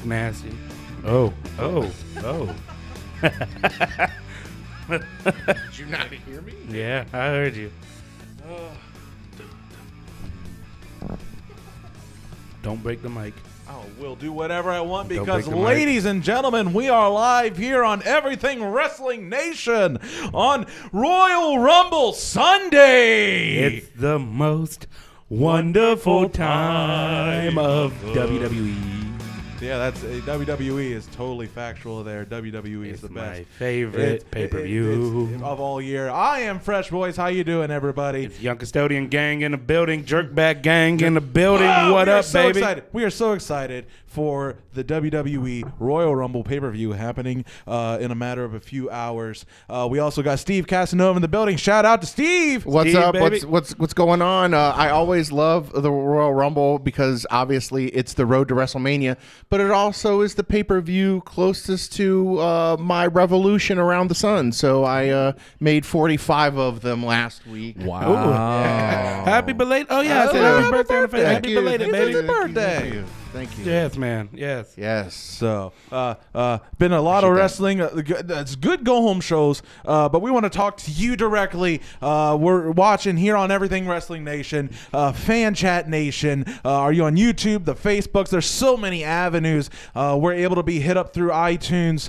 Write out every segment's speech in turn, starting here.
nasty. Oh. Did you not hear me? Yeah, I heard you. Don't break the mic. Oh, we'll do whatever I want Don't because, break the mic. ladies and gentlemen, we are live here on Everything Wrestling Nation on Royal Rumble Sunday. It's the most wonderful time of WWE. Yeah, that's WWE is totally factual there. WWE is It's the my best. favorite pay-per-view. It's of all year. I am Fresh Boys. How you doing, everybody? It's Young Custodian gang in the building, Jerkback gang in the building. Oh, What we are up, so baby? Excited. We are so excited for the WWE Royal Rumble pay-per-view happening in a matter of a few hours. We also got Steve Casanova in the building. Shout out to Steve. What's Steve, up? baby. What's going on? I always love the Royal Rumble because obviously it's the road to WrestleMania, but it also is the pay-per-view closest to my revolution around the sun. So I made 45 of them last week. Wow. Happy belated. Oh, yeah. I said happy birthday on the face. Happy belated, It's baby. his birthday. Thank you. Yes, man. Yes. Yes. So, been a lot of wrestling. That's good go-home shows, but we want to talk to you directly. We're watching here on Everything Wrestling Nation, Fan Chat Nation. Are you on YouTube, the Facebooks? There's so many avenues. We're able to be hit up through iTunes,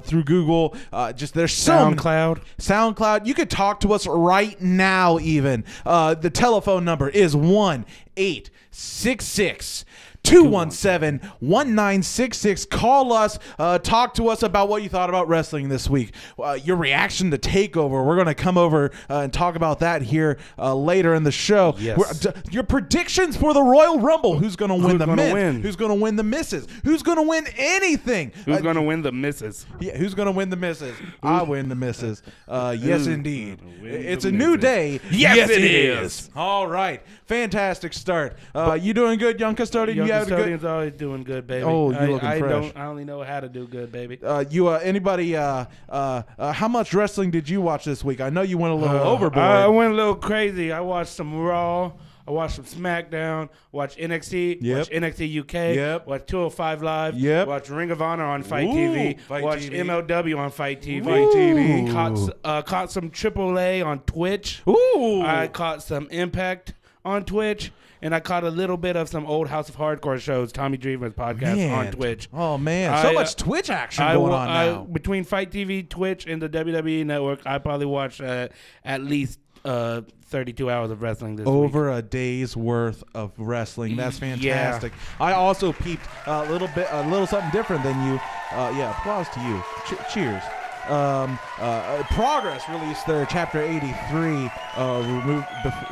through Google. There's so many. SoundCloud. You could talk to us right now even. The telephone number is 1-866 217-1966. Call us. Talk to us about what you thought about wrestling this week. Your reaction to TakeOver. We're going to come over and talk about that here later in the show. Yes. Your predictions for the Royal Rumble. Who's going to win the men? win? Who's going to win the misses? Who's going to win anything? Who's going to win the misses? Yeah, who's going to win the misses? I win the misses. Yes, indeed. win It's the a new misses? day. Yes, it is. All right. Fantastic start. You doing good, Young Custodian? Young You having a good? Custodian's always doing good, baby. Oh, you looking fresh. I only know how to do good, baby. Anybody? How much wrestling did you watch this week? I know you went a little overboard. I went a little crazy. I watched some Raw. I watched some SmackDown. Watched NXT. Yep. Watched NXT UK. Yep. Watched 205 Live. Yep. Watched Ring of Honor on Fight Ooh, TV. Fight Watched TV. MLW on Fight TV. Fight TV. Caught some AAA on Twitch. Ooh. I caught some Impact on Twitch. And I caught a little bit of some old House of Hardcore shows, Tommy Dreamer's podcast on Twitch. Oh, man. So much Twitch action going on now. Between Fight TV, Twitch, and the WWE Network, I probably watched at least 32 hours of wrestling this week. Over a day's worth of wrestling. That's fantastic. I also peeped a little something different than you. Applause to you. Cheers. Progress released their Chapter 83,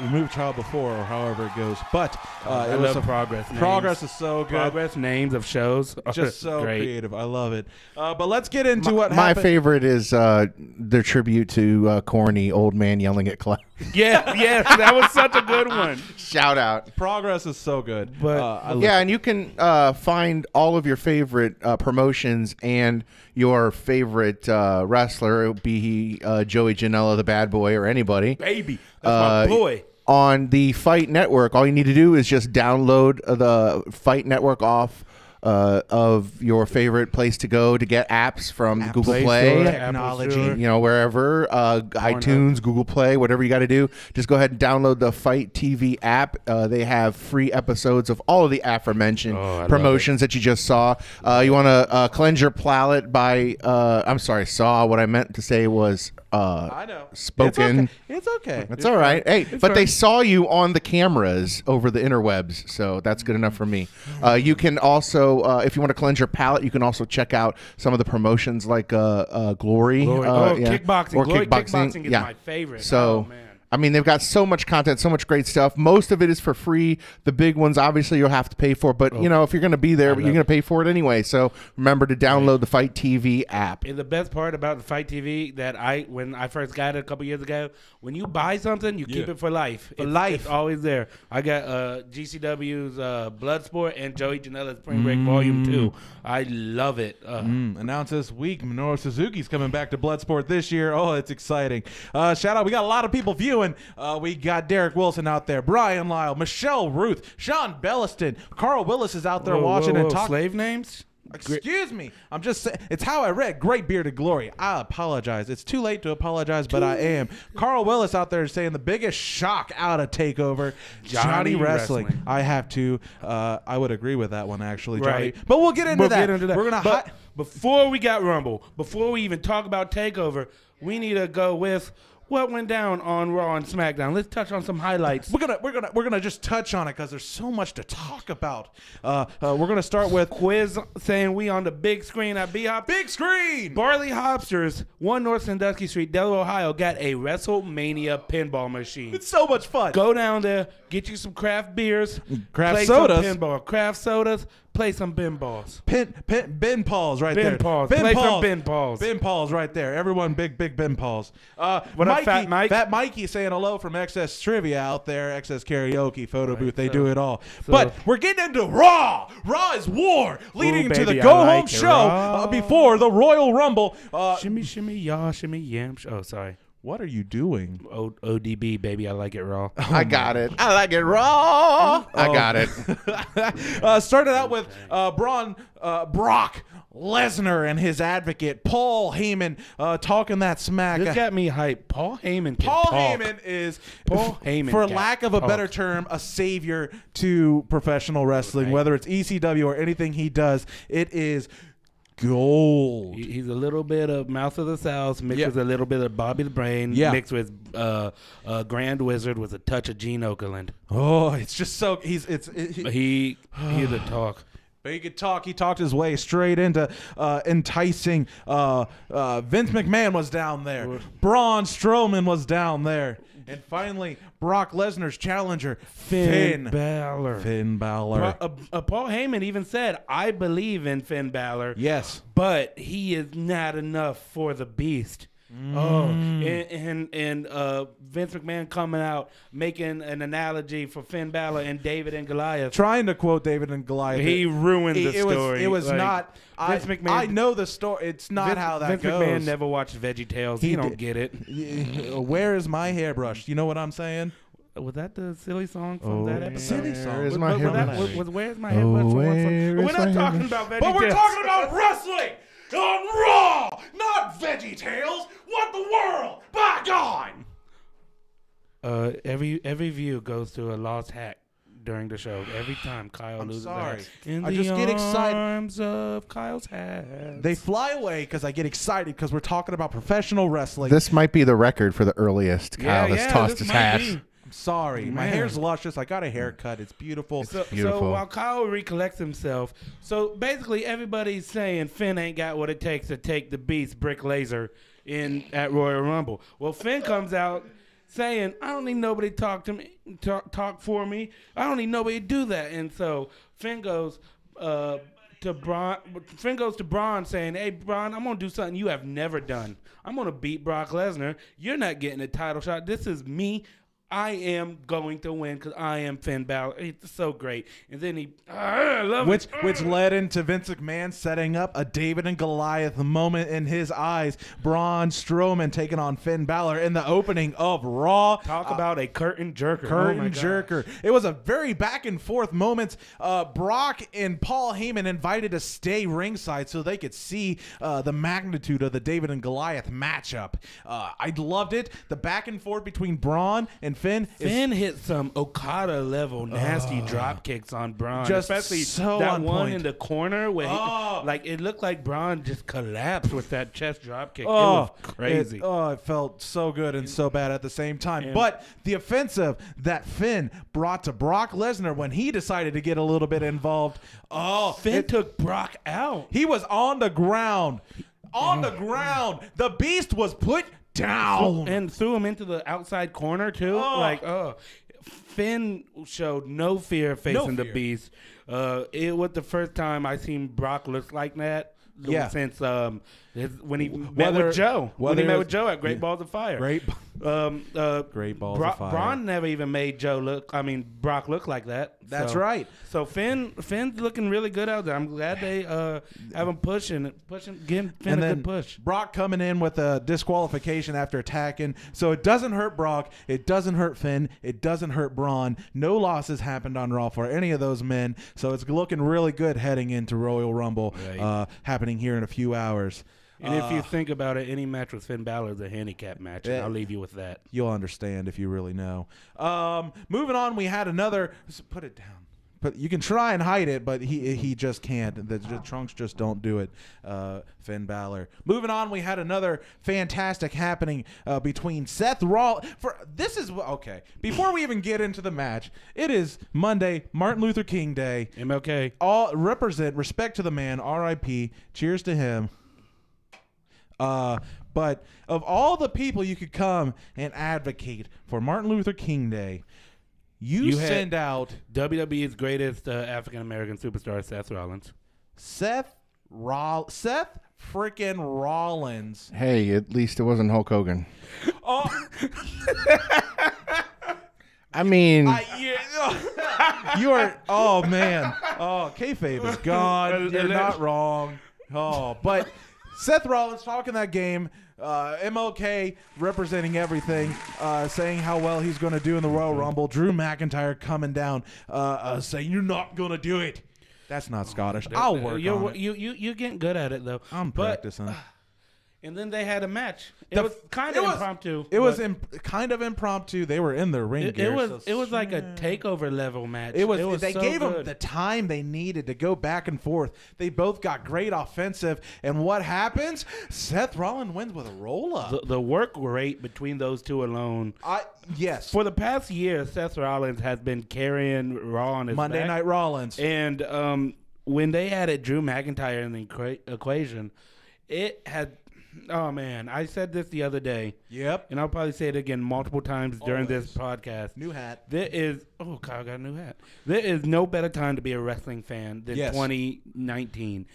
remove child before, or however it goes. But I love Progress. Progress is so good. Progress names of shows are Just so great. creative. I love it. But let's get into what My happened. favorite is their tribute to Corny, old man yelling at clown. Yes, that was such a good one. Shout out. Progress is so good. But Yeah, and you can find all of your favorite promotions and your favorite wrestler, be he Joey Janela, the bad boy, or anybody. baby, that's my boy. On the Fight Network, all you need to do is just download the Fight Network off of your favorite place to go to get apps from Google Play, technology. you know, wherever, iTunes, Google Play, whatever you got to do. Just go ahead and download the Fight TV app. They have free episodes of all of the aforementioned promotions that you just saw. You want to cleanse your palate by, I'm sorry, saw. What I meant to say was I know. spoken. It's okay. It's all right. Hey, but fine. they saw you on the cameras over the interwebs, so that's good enough for me. You can also, if you want to cleanse your palate, you can also check out some of the promotions like Glory. Kickboxing. Or Glory Kickboxing. Kickboxing is my favorite. So, oh, man. I mean, they've got so much content, so much great stuff. Most of it is for free. The big ones, obviously, you'll have to pay for. But, you know, if you're going to be there, you're going to pay for it anyway. So remember to download the Fight TV app. And the best part about the Fight TV that when I first got it a couple years ago, when you buy something, you keep it for life. It's always there. I got GCW's Bloodsport and Joey Janela's Spring Break Volume 2. I love it. Announced this week, Minoru Suzuki's coming back to Bloodsport this year. Oh, it's exciting. Shout out. We got a lot of people viewing. We got Derek Wilson out there, Brian Lyle, Michelle Ruth, Sean Belliston, Carl Willis is out there watching and talking. Slave names? Excuse me. I'm just saying. It's how I read. Great bearded glory. I apologize. It's too late to apologize, but I am. Carl Willis out there saying the biggest shock out of TakeOver, Johnny Wrestling. I have to. I would agree with that one, actually, Johnny. Right. But we'll get into that. We're going to. Before we got Rumble, before we even talk about TakeOver, we need to go with what went down on Raw and SmackDown. Let's touch on some highlights. We're gonna just touch on it because there's so much to talk about. We're gonna start with Quiz saying we on the big screen at B-Hop. Big screen. Barley Hopsters, 1 North Sandusky Street, Delaware, Ohio, got a WrestleMania pinball machine. It's so much fun. Go down there, get you some craft beers, craft sodas, some pinball, craft sodas. Play some pinballs. Bin Pauls right there. Play some bin balls. Bin Pauls right there. Everyone big bin Pauls. What up, Fat Mike? Fat Mikey saying hello from XS Trivia out there. XS Karaoke photo booth. They do it all. But we're getting into Raw. Raw is war, leading to the go-home show before the Royal Rumble. Shimmy, shimmy, y'all, shimmy, yam. Oh, sorry. What are you doing? ODB, baby. I like it raw. I got it. I like it raw. I got it. Started out with Brock Lesnar and his advocate, Paul Heyman, talking that smack. This got me hyped. Paul Heyman can talk. Heyman is, for lack of a better term, a savior to professional wrestling, whether it's ECW or anything he does. It is gold. He's a little bit of Mouth of the South mixed with a little bit of Bobby the Brain mixed with Grand Wizard with a touch of Gene Okerlund. Oh, it's just so he's a talk. He could talk. He talked his way straight into enticing. Vince McMahon was down there. Braun Strowman was down there. And finally, Brock Lesnar's challenger, Finn Balor. Paul Heyman even said, I believe in Finn Balor. Yes. But he is not enough for the Beast. And Vince McMahon coming out making an analogy for Finn Balor and David and Goliath. Trying to quote David and Goliath. He ruined the story. It was not. Vince McMahon, I know the story. It's not how that goes. Vince McMahon never watched VeggieTales. He don't get it. Where is my hairbrush? You know what I'm saying? Was that the silly song from that episode? Silly song. Where's my hairbrush? Where's my hairbrush? We're not talking about VeggieTales. But we're talking about wrestling on Raw, not VeggieTales. What the world? By God! Every view goes to a lost hat during the show. Every time Kyle loses a hat. I just get excited. Arms of Kyle's hat. They fly away because I get excited because we're talking about professional wrestling. This might be the record for the earliest Kyle has tossed his hat. Sorry, my hair's luscious. I got a haircut. It's beautiful. Beautiful. So while Kyle recollects himself, so basically everybody's saying Finn ain't got what it takes to take the Beast Brick Laser at Royal Rumble. Well, Finn comes out saying, I don't need nobody to talk for me. I don't need nobody to do that. And so Finn goes to Braun saying, hey, Braun, I'm going to do something you have never done. I'm going to beat Brock Lesnar. You're not getting a title shot. This is me. I am going to win because I am Finn Balor. It's so great. And then which led into Vince McMahon setting up a David and Goliath moment in his eyes. Braun Strowman taking on Finn Balor in the opening of Raw. Talk about a curtain jerker. It was a very back and forth moment. Brock and Paul Heyman invited to stay ringside so they could see the magnitude of the David and Goliath matchup. I loved it. The back and forth between Braun and Finn hit some Okada level nasty drop kicks on Braun, just especially so that on one point. in the corner where it looked like Braun just collapsed with that chest drop kick. It was crazy. It felt so good and so bad at the same time. But the offensive that Finn brought to Brock Lesnar when he decided to get a little bit involved. Finn took Brock out. He was on the ground. The Beast was put down and threw him into the outside corner too. Finn showed no fear facing the Beast. It was the first time I seen Brock look like that. Since when he met with Joe. When he met with Joe at Great Balls of Fire. Great balls of fire. Braun never even made Brock look like that. That's right. So Finn's looking really good out there. I'm glad they have him giving Finn a good push. Brock coming in with a disqualification after attacking. So it doesn't hurt Brock. It doesn't hurt Finn. It doesn't hurt Braun. No losses happened on Raw for any of those men. So it's looking really good heading into Royal Rumble, happening here in a few hours. And if you think about it, any match with Finn Balor is a handicap match. And I'll leave you with that. You'll understand if you really know. Moving on, we had another. Put it down. But you can try and hide it, but he just can't. The trunks just don't do it. Finn Balor. Moving on, we had another fantastic happening between Seth Rollins. Okay. Before we even get into the match, it is Monday, Martin Luther King Day. MLK. All represent respect to the man. R.I.P. Cheers to him. But of all the people you could come and advocate for Martin Luther King Day, you send out WWE's greatest African American superstar, Seth Rollins. Seth freaking Rollins. Hey, at least it wasn't Hulk Hogan. Oh, I mean, you are. Oh man. Oh, kayfabe is gone. You're not wrong. Oh, but Seth Rollins talking that game. MLK representing everything, saying how well he's going to do in the Royal Rumble. Drew McIntyre coming down, saying you're not going to do it. That's not Scottish. I'll work on it. You're getting good at it though. I'm practicing. And then they had a match. It was kind of impromptu. It was kind of impromptu. They were in their ring gear. It was like a takeover level match. They gave them the time they needed to go back and forth. They both got great offensive. And what happens? Seth Rollins wins with a roll up. The work rate between those two alone. Yes. For the past year, Seth Rollins has been carrying Raw on his Monday back. Night Rollins. And when they added Drew McIntyre in the equation, it had. Oh, man. I said this the other day. Yep. And I'll probably say it again multiple times during this podcast. New hat. Oh, Kyle got a new hat. There is no better time to be a wrestling fan than 2019.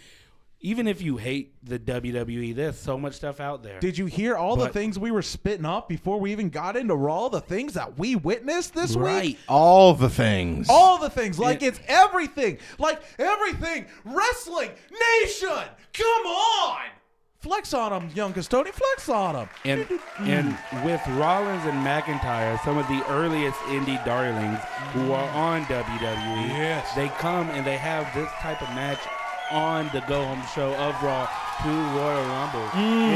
Even if you hate the WWE, there's so much stuff out there. Did you hear all the things we were spitting up before we even got into Raw? The things that we witnessed this week? All the things. All the things. Like it's everything. Like everything. Wrestling Nation. Come on. Flex on them, young Custodian. Flex on them. And with Rollins and McIntyre, some of the earliest indie darlings who are on WWE, they come and they have this type of match on the go-home show of Raw to Royal Rumble.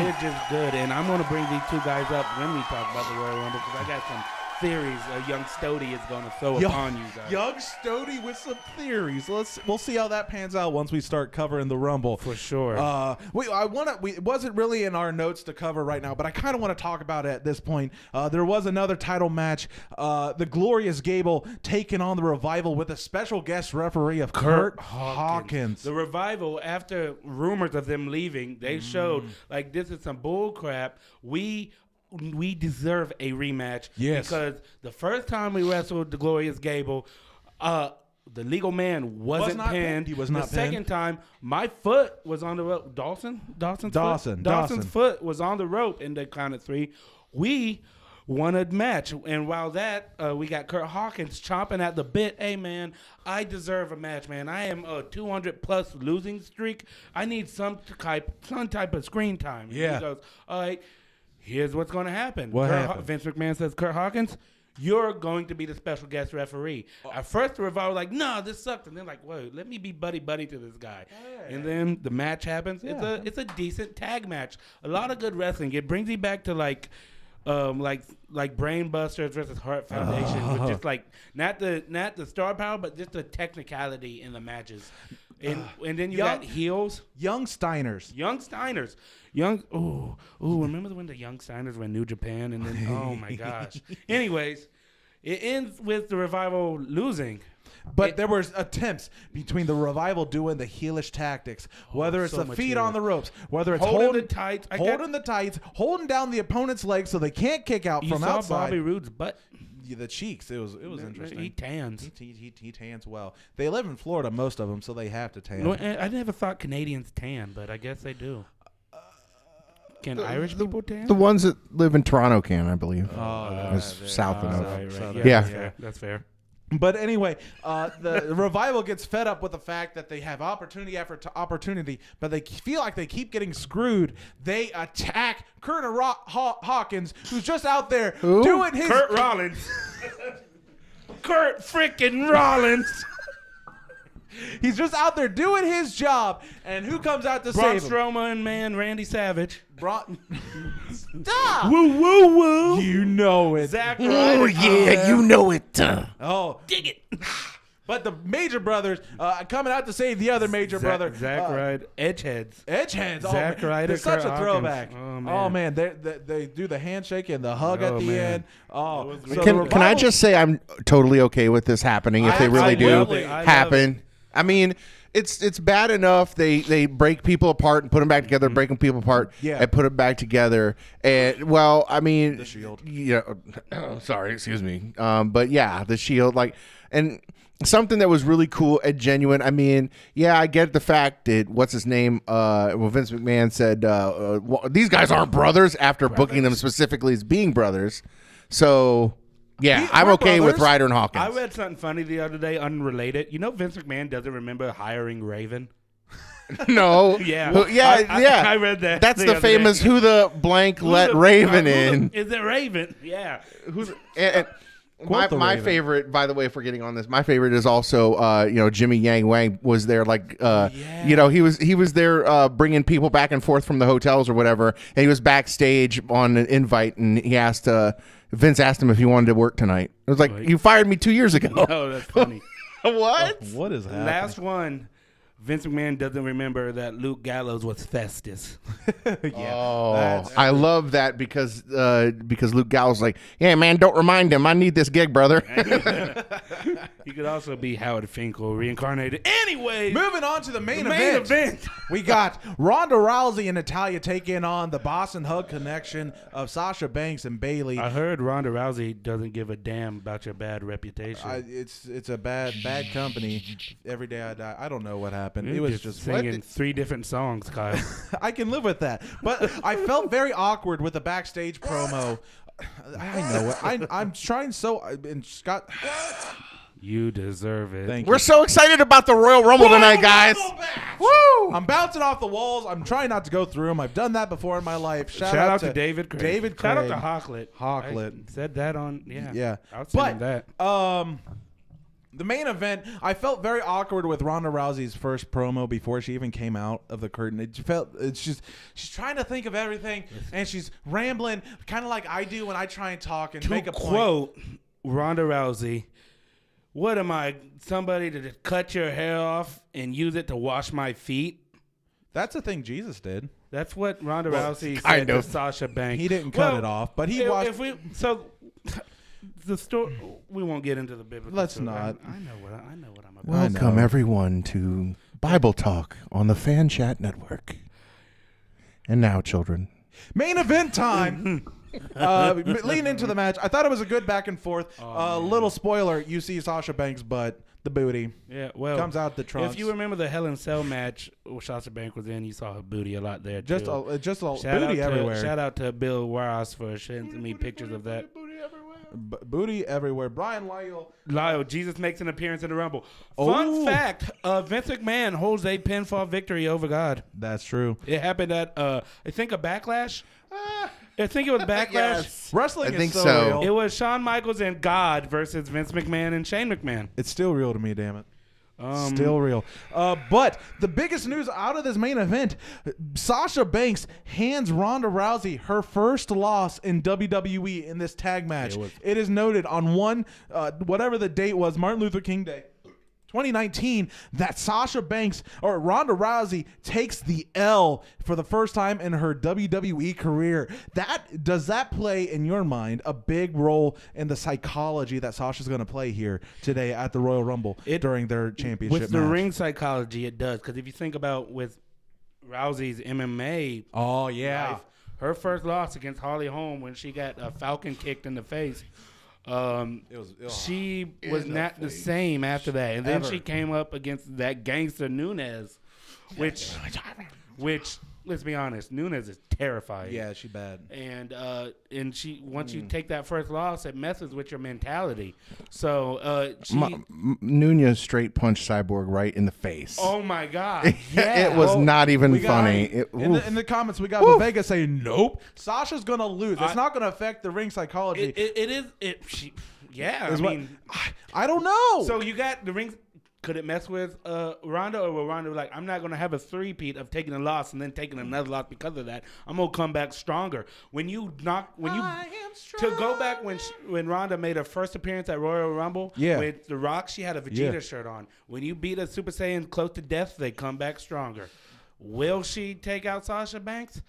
It's just good. And I'm going to bring these two guys up when we talk about the Royal Rumble because I got some theories Young Stody is going to throw upon you guys. Young Stody with some theories. We'll see how that pans out once we start covering the Rumble. For sure. It wasn't really in our notes to cover right now, but I kind of want to talk about it at this point. There was another title match. The Glorious Gable taking on the Revival with a special guest referee of Kurt Hawkins. The Revival, after rumors of them leaving, they showed like this is some bull crap. We deserve a rematch. Yes. Because the first time we wrestled the Glorious Gable, the legal man wasn't pinned. He was not pinned. The second time, my foot was on the rope. Dawson's foot was on the rope in the count of three. We won a match. And while that, we got Kurt Hawkins chomping at the bit. Hey, man, I deserve a match, man. I am a 200-plus losing streak. I need some type of screen time. And he goes, all right. Here's what's going to happen. What happened? Vince McMahon says, Kurt Hawkins, you're going to be the special guest referee. At first, the Revival like, no, this sucked. And they're like, whoa, let me be buddy-buddy to this guy. Hey. And then the match happens. Yeah. It's a decent tag match. A lot of good wrestling. It brings you back to like Brain Busters versus Heart Foundation, which is like not the star power, but just the technicality in the matches. And then you got heels. Young Steiners. Remember when the Young Steiners were in New Japan? And then, oh, my gosh. Anyways, it ends with the Revival losing. But there was attempts between the Revival doing the heelish tactics, whether it's the feet on the ropes, whether it's holding the tights, holding down the opponent's legs so they can't kick out from outside. You saw Bobby Roode's butt? The cheeks. It was interesting. He tans. He tans well. They live in Florida, most of them, so they have to tan. No, I never thought Canadians tan, but I guess they do. Can Irish people tan? The ones that live in Toronto can, I believe. South enough. Right. Yeah. That's fair. But anyway, the Revival gets fed up with the fact that they have opportunity after opportunity, but they feel like they keep getting screwed. They attack Kurt Hawkins, who's just out there doing his... Kurt Rollins. Kurt freaking Rollins. He's just out there doing his job, and who comes out to Braun save him? Strowman, man, Randy Savage. Stop! Woo, woo, woo. You know it. Zack Oh, Ryder. yeah, you know it. Oh, Dig it. but the Major Brothers coming out to save the other Major brother. Zack Ryder. Edgeheads. Edgeheads. Zack Ryder. It's such a Kurt throwback. Hawkins. Oh, man. They do the handshake and the hug at the man. end. Oh, so Can I just say I'm totally okay with this happening if they really do happen? I mean, it's bad enough they break people apart and put them back together, breaking people apart and put them back together. And well, I mean, the Shield. Sorry, excuse me. But yeah, the Shield, like, and something that was really cool and genuine. I mean, yeah, I get the fact that what's his name? Well, Vince McMahon said these guys aren't brothers after booking them specifically as being brothers. So. Yeah, I'm okay with Ryder and Hawkins. I read something funny the other day, unrelated. You know, Vince McMahon doesn't remember hiring Raven. No. Yeah. I read that. That's the famous "Who the blank let Raven in." Is it Raven? Yeah. My favorite, by the way, if we're getting on this, my favorite is also Jimmy Yang Wang was there, like he was there bringing people back and forth from the hotels or whatever, and he was backstage on an invite, and he asked Vince asked him if he wanted to work tonight. It was like, you fired me 2 years ago. Oh, that's funny. What? What is happening? Last one. Vince McMahon doesn't remember that Luke Gallows was Festus. I love that because Luke Gallows is like, yeah, man, don't remind him. I need this gig, brother. He could also be Howard Finkel reincarnated. Anyway, moving on to the main event. We got Ronda Rousey and Natalya taking on the Boston Hug connection of Sasha Banks and Bayley. I heard Ronda Rousey doesn't give a damn about your bad reputation. It's a bad company. Every day I die. I don't know what happened. It was just singing 3 different songs, Kyle. I can live with that. But I felt very awkward with the backstage promo. I know it. I'm trying and Scott. You deserve it. Thank We're you. so excited about the Royal Rumble tonight, guys. Woo! I'm bouncing off the walls. I'm trying not to go through them. I've done that before in my life. Shout out to David Craig. David Shout Craig. out to Hocklet. Hocklet. I said that on, Yeah. I was saying that. The main event, I felt very awkward with Ronda Rousey's first promo before she even came out of the curtain. She's trying to think of everything, and she's rambling, kind of like I do when I try and talk and make a point. Quote Ronda Rousey, what am I, somebody to just cut your hair off and use it to wash my feet? That's the thing Jesus did. That's what Ronda Rousey said to Sasha Banks. He didn't cut it off, but he washed. The story, we won't get into the biblical. Let's story. not. I know what I'm about. Welcome everyone to Bible Talk on the Fan Chat Network. And now, children, main event time. Leading into the match, I thought it was a good back and forth. Little spoiler: you see Sasha Banks' butt, the booty. Yeah, well, comes out the trunks. If you remember the Hell in Cell match Sasha Banks was in, you saw her booty a lot there. Just a booty everywhere. Shout out to Bill Ross for sending me pictures of that. Booty everywhere. Brian Lyle, Jesus makes an appearance in the Rumble. Fun fact, Vince McMahon holds a pinfall victory over God. That's true. It happened at, I think, a Backlash. I think it was Backlash. Yes. Wrestling I think is so. real. It was Shawn Michaels and God versus Vince McMahon and Shane McMahon. It's still real to me, damn it. Still real. But the biggest news out of this main event, Sasha Banks hands Ronda Rousey her first loss in WWE in this tag match. It is noted on whatever the date was, Martin Luther King Day, 2019, that Sasha Banks or Ronda Rousey takes the L for the first time in her WWE career. Does that play in your mind a big role in the psychology that Sasha's going to play here today at the Royal Rumble during their championship with match? the ring psychology, it does, because if you think about with Rousey's MMA, life, her first loss against Holly Holm when she got a Falcon kicked in the face. She was not the same after that, and then she came up against that gangster Nunes, which let's be honest, Nunes is terrifying. Yeah, she's bad. And she once you take that first loss, it messes with your mentality. So Nunes straight punched Cyborg right in the face. Oh my God! Yeah, it was not even funny. In the comments, we got Vega saying, "Nope, Sasha's gonna lose. It's not gonna affect the ring psychology." I don't know. So you got the ring. Could it mess with Ronda, or will Ronda be like, I'm not going to have a three-peat of taking a loss and then taking another loss because of that. I'm going to come back stronger. To go back when Ronda made her first appearance at Royal Rumble with The Rock, she had a Vegeta shirt on. When you beat a Super Saiyan close to death, they come back stronger. Will she take out Sasha Banks?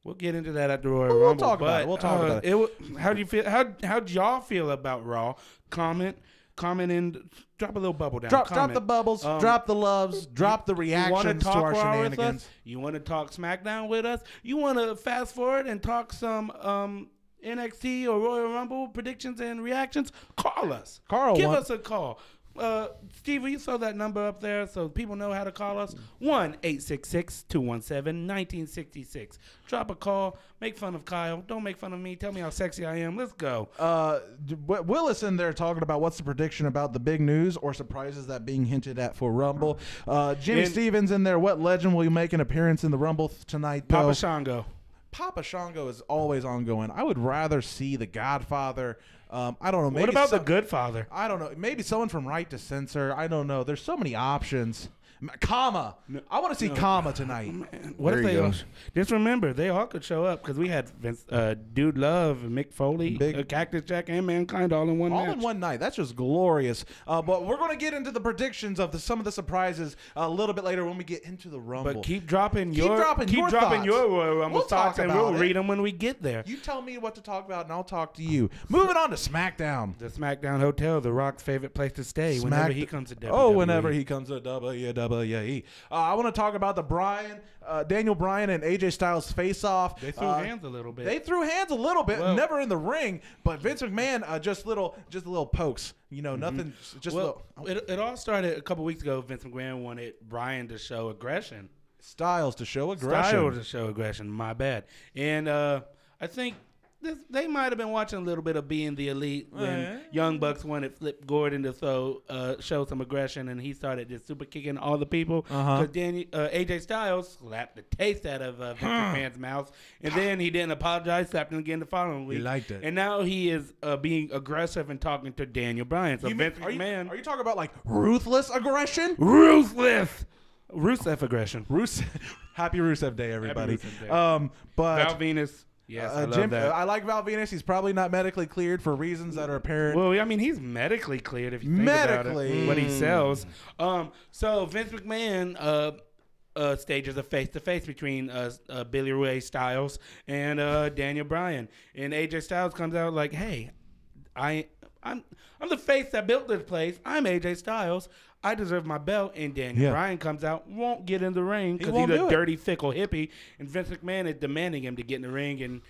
We'll get into that at the Royal Rumble. We'll talk about it. How do you feel? How'd y'all feel about Raw? Comment and drop a little bubble down. Drop the bubbles, drop the loves, drop the reactions to our shenanigans. You want to talk SmackDown with us? You want to fast forward and talk some NXT or Royal Rumble predictions and reactions? Call us. Give us a call. Steve, will you throw that number up there so people know how to call us? 1-866-217-1966. Drop a call. Make fun of Kyle. Don't make fun of me. Tell me how sexy I am. Let's go. Willis in there talking about what's the prediction about the big news or surprises that being hinted at for Rumble. Jimmy Stevens in there. What legend will you make an appearance in the Rumble tonight? Papa Shango. Papa Shango is always ongoing. I would rather see The Godfather. I don't know. Maybe what about The Good Father? I don't know. Maybe someone from Right to Censor. I don't know. There's so many options. Kama. I want to see Kama tonight. What if they just remember they all could show up because we had Dude Love, Mick Foley, Cactus Jack, and Mankind all in one match. All in one night. That's just glorious. But we're going to get into the predictions of some of the surprises a little bit later when we get into the Rumble. But keep dropping your Royal Rumble thoughts, and we'll read them when we get there. You tell me what to talk about, and I'll talk to you. Moving on to SmackDown. The SmackDown Hotel, The Rock's favorite place to stay whenever he comes to WWE. Whenever he comes to WWE. I want to talk about the Daniel Bryan and AJ Styles face-off. They threw hands a little bit. Never in the ring, but Vince McMahon just little pokes. Nothing. It all started a couple weeks ago. Vince McMahon wanted Bryan to show aggression. Styles to show aggression. My bad. And I think they might have been watching a little bit of Being the Elite when Young Bucks wanted Flip Gordon to show some aggression, and he started just super kicking all the people. Because AJ Styles slapped the taste out of Vince McMahon's mouth, and then he didn't apologize, slapped him again the following week. He liked it. And now he is being aggressive and talking to Daniel Bryan. So Vince McMahon. Are you talking about like ruthless aggression? Ruthless aggression. Happy Rusev Day, everybody. Happy Rusev Day. But Val Venus. Yes, I love that. I like Val Venus. He's probably not medically cleared for reasons that are apparent. Well, I mean, he's medically cleared if you think about it, what he sells. So Vince McMahon stages a face-to-face between Billy Ray Styles and Daniel Bryan. And AJ Styles comes out like, hey, I'm the face that built this place. I'm AJ Styles. I deserve my belt. And Daniel Bryan comes out, won't get in the ring because he's a dirty, fickle hippie. And Vince McMahon is demanding him to get in the ring. And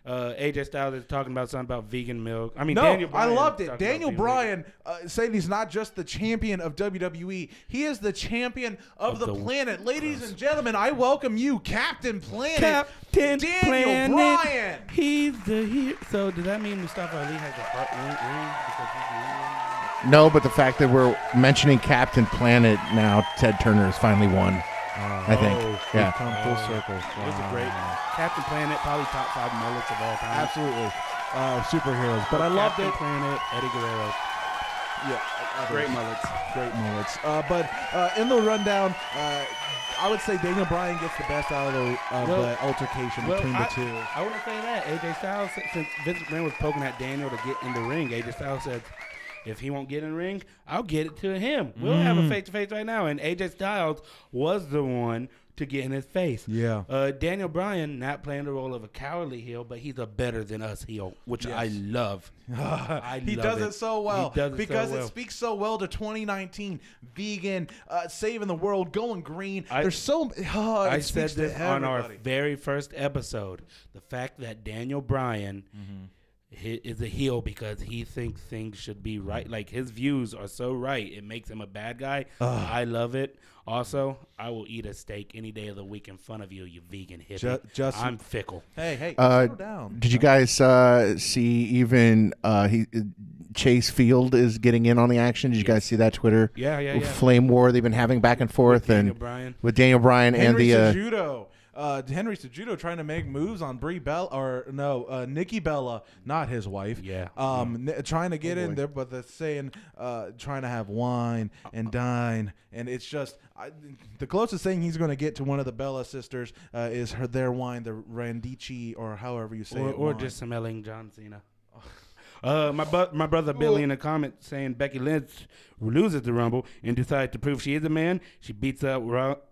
AJ Styles is talking about something about vegan milk. I mean, Daniel Bryan, I loved it. Daniel Bryan saying he's not just the champion of WWE. He is the champion of the planet. Ladies and gentlemen, I welcome you, Captain Planet. Daniel Bryan. He's the hero. So does that mean Mustafa Ali has a heart ring? No, but the fact that we're mentioning Captain Planet now, Ted Turner has finally won. I think. Yeah. Come full circle. Wow. It's a great Captain Planet, probably top 5 mullets of all time. Absolutely. Superheroes. But I loved it. Captain Planet, Eddie Guerrero. Yeah. Great mullets. Great mullets. But in the rundown, I would say Daniel Bryan gets the best out of the altercation between the two. I want to say that. AJ Styles, since Vince McMahon was poking at Daniel to get in the ring, AJ Styles said, if he won't get in the ring, I'll get it to him. We'll have a face-to-face right now. And AJ Styles was the one to get in his face. Yeah. Daniel Bryan not playing the role of a cowardly heel, but he's a better than us heel, which I love. He does it so well because it speaks so well to 2019 vegan, saving the world, going green. There's so I said this on our very first episode. The fact that Daniel Bryan is a heel because he thinks things should be right. Like, his views are so right, it makes him a bad guy. I love it. Also, I will eat a steak any day of the week in front of you, you vegan hippie. I'm fickle. Hey, slow down. Did you guys see even Chase Field is getting in on the action? Did you guys see that Twitter flame war they've been having back and forth with Daniel Bryan and Henry the Cejudo. Henry Cejudo trying to make moves on Nikki Bella, not his wife. Yeah. Trying to get in there, but they're saying trying to have wine and dine, and it's just the closest thing he's going to get to one of the Bella sisters is their wine, the Randici, or however you say it, or just smelling John Cena. My brother Billy in a comment saying Becky Lynch loses the Rumble and decides to prove she is a man. She beats up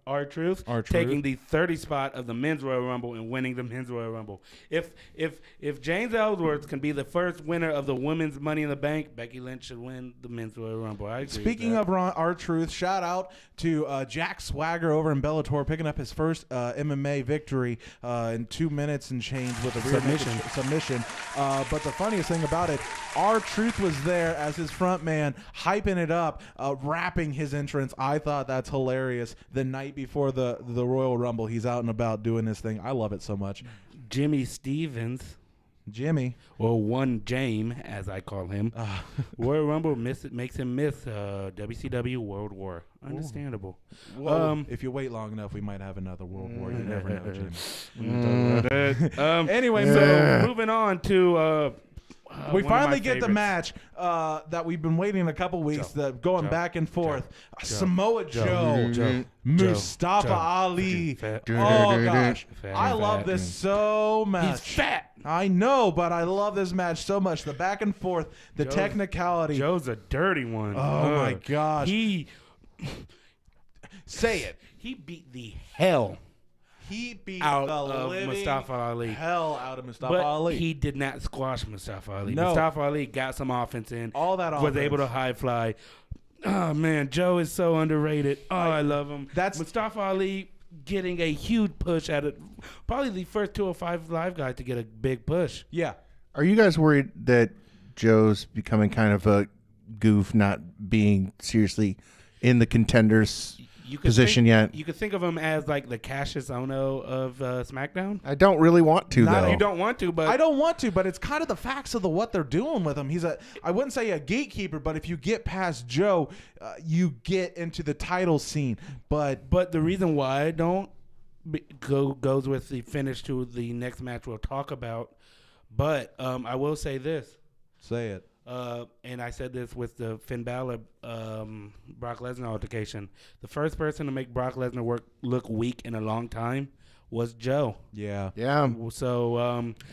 R-Truth, taking the 30 spot of the Men's Royal Rumble and winning the Men's Royal Rumble. If James Ellsworth can be the first winner of the Women's Money in the Bank, Becky Lynch should win the Men's Royal Rumble. I agree. Speaking of R-Truth, shout out to Jack Swagger over in Bellator picking up his first MMA victory in 2 minutes and change with a rear submission. But the funniest thing about it, R-Truth was there as his front man, hyping it up, rapping his entrance. I thought that's hilarious. The night before the Royal Rumble, he's out and about doing his thing. I love it so much. Jimmy Stevens. Jimmy. Or One Jame, as I call him. Royal Rumble makes him miss WCW World War. Understandable. Well, if you wait long enough, we might have another World War. You never know, Jimmy. Anyway, so moving on to... we finally get the match that we've been waiting a couple weeks, going back and forth. Samoa Joe, Mustafa Ali. Oh, gosh. I love this so much. He's fat. I know, but I love this match so much. The back and forth, the technicality. Joe's a dirty one. Oh, my gosh. Say it. He beat the hell. He beat out the of living Mustafa Ali. Hell out of Mustafa but Ali. He did not squash Mustafa Ali. No. Mustafa Ali got some offense in. All that offense. Was able to high fly. Oh, man. Joe is so underrated. Oh, I love him. That's Mustafa Ali getting a huge push at it. Probably the first 205 Live guy to get a big push. Yeah. Are you guys worried that Joe's becoming kind of a goof, not being seriously in the contenders position yet? You could think of him as like the Cassius Ohno of SmackDown. I don't really want to, though. You don't want to, but I don't want to, but it's kind of the facts of what they're doing with him. He's I wouldn't say a gatekeeper, but if you get past Joe, you get into the title scene. But the reason why I don't goes with the finish to the next match we'll talk about. But I will say this. Say it. And I said this with the Finn Balor Brock Lesnar altercation. The first person to make Brock Lesnar look weak in a long time was Joe. Yeah. Yeah. So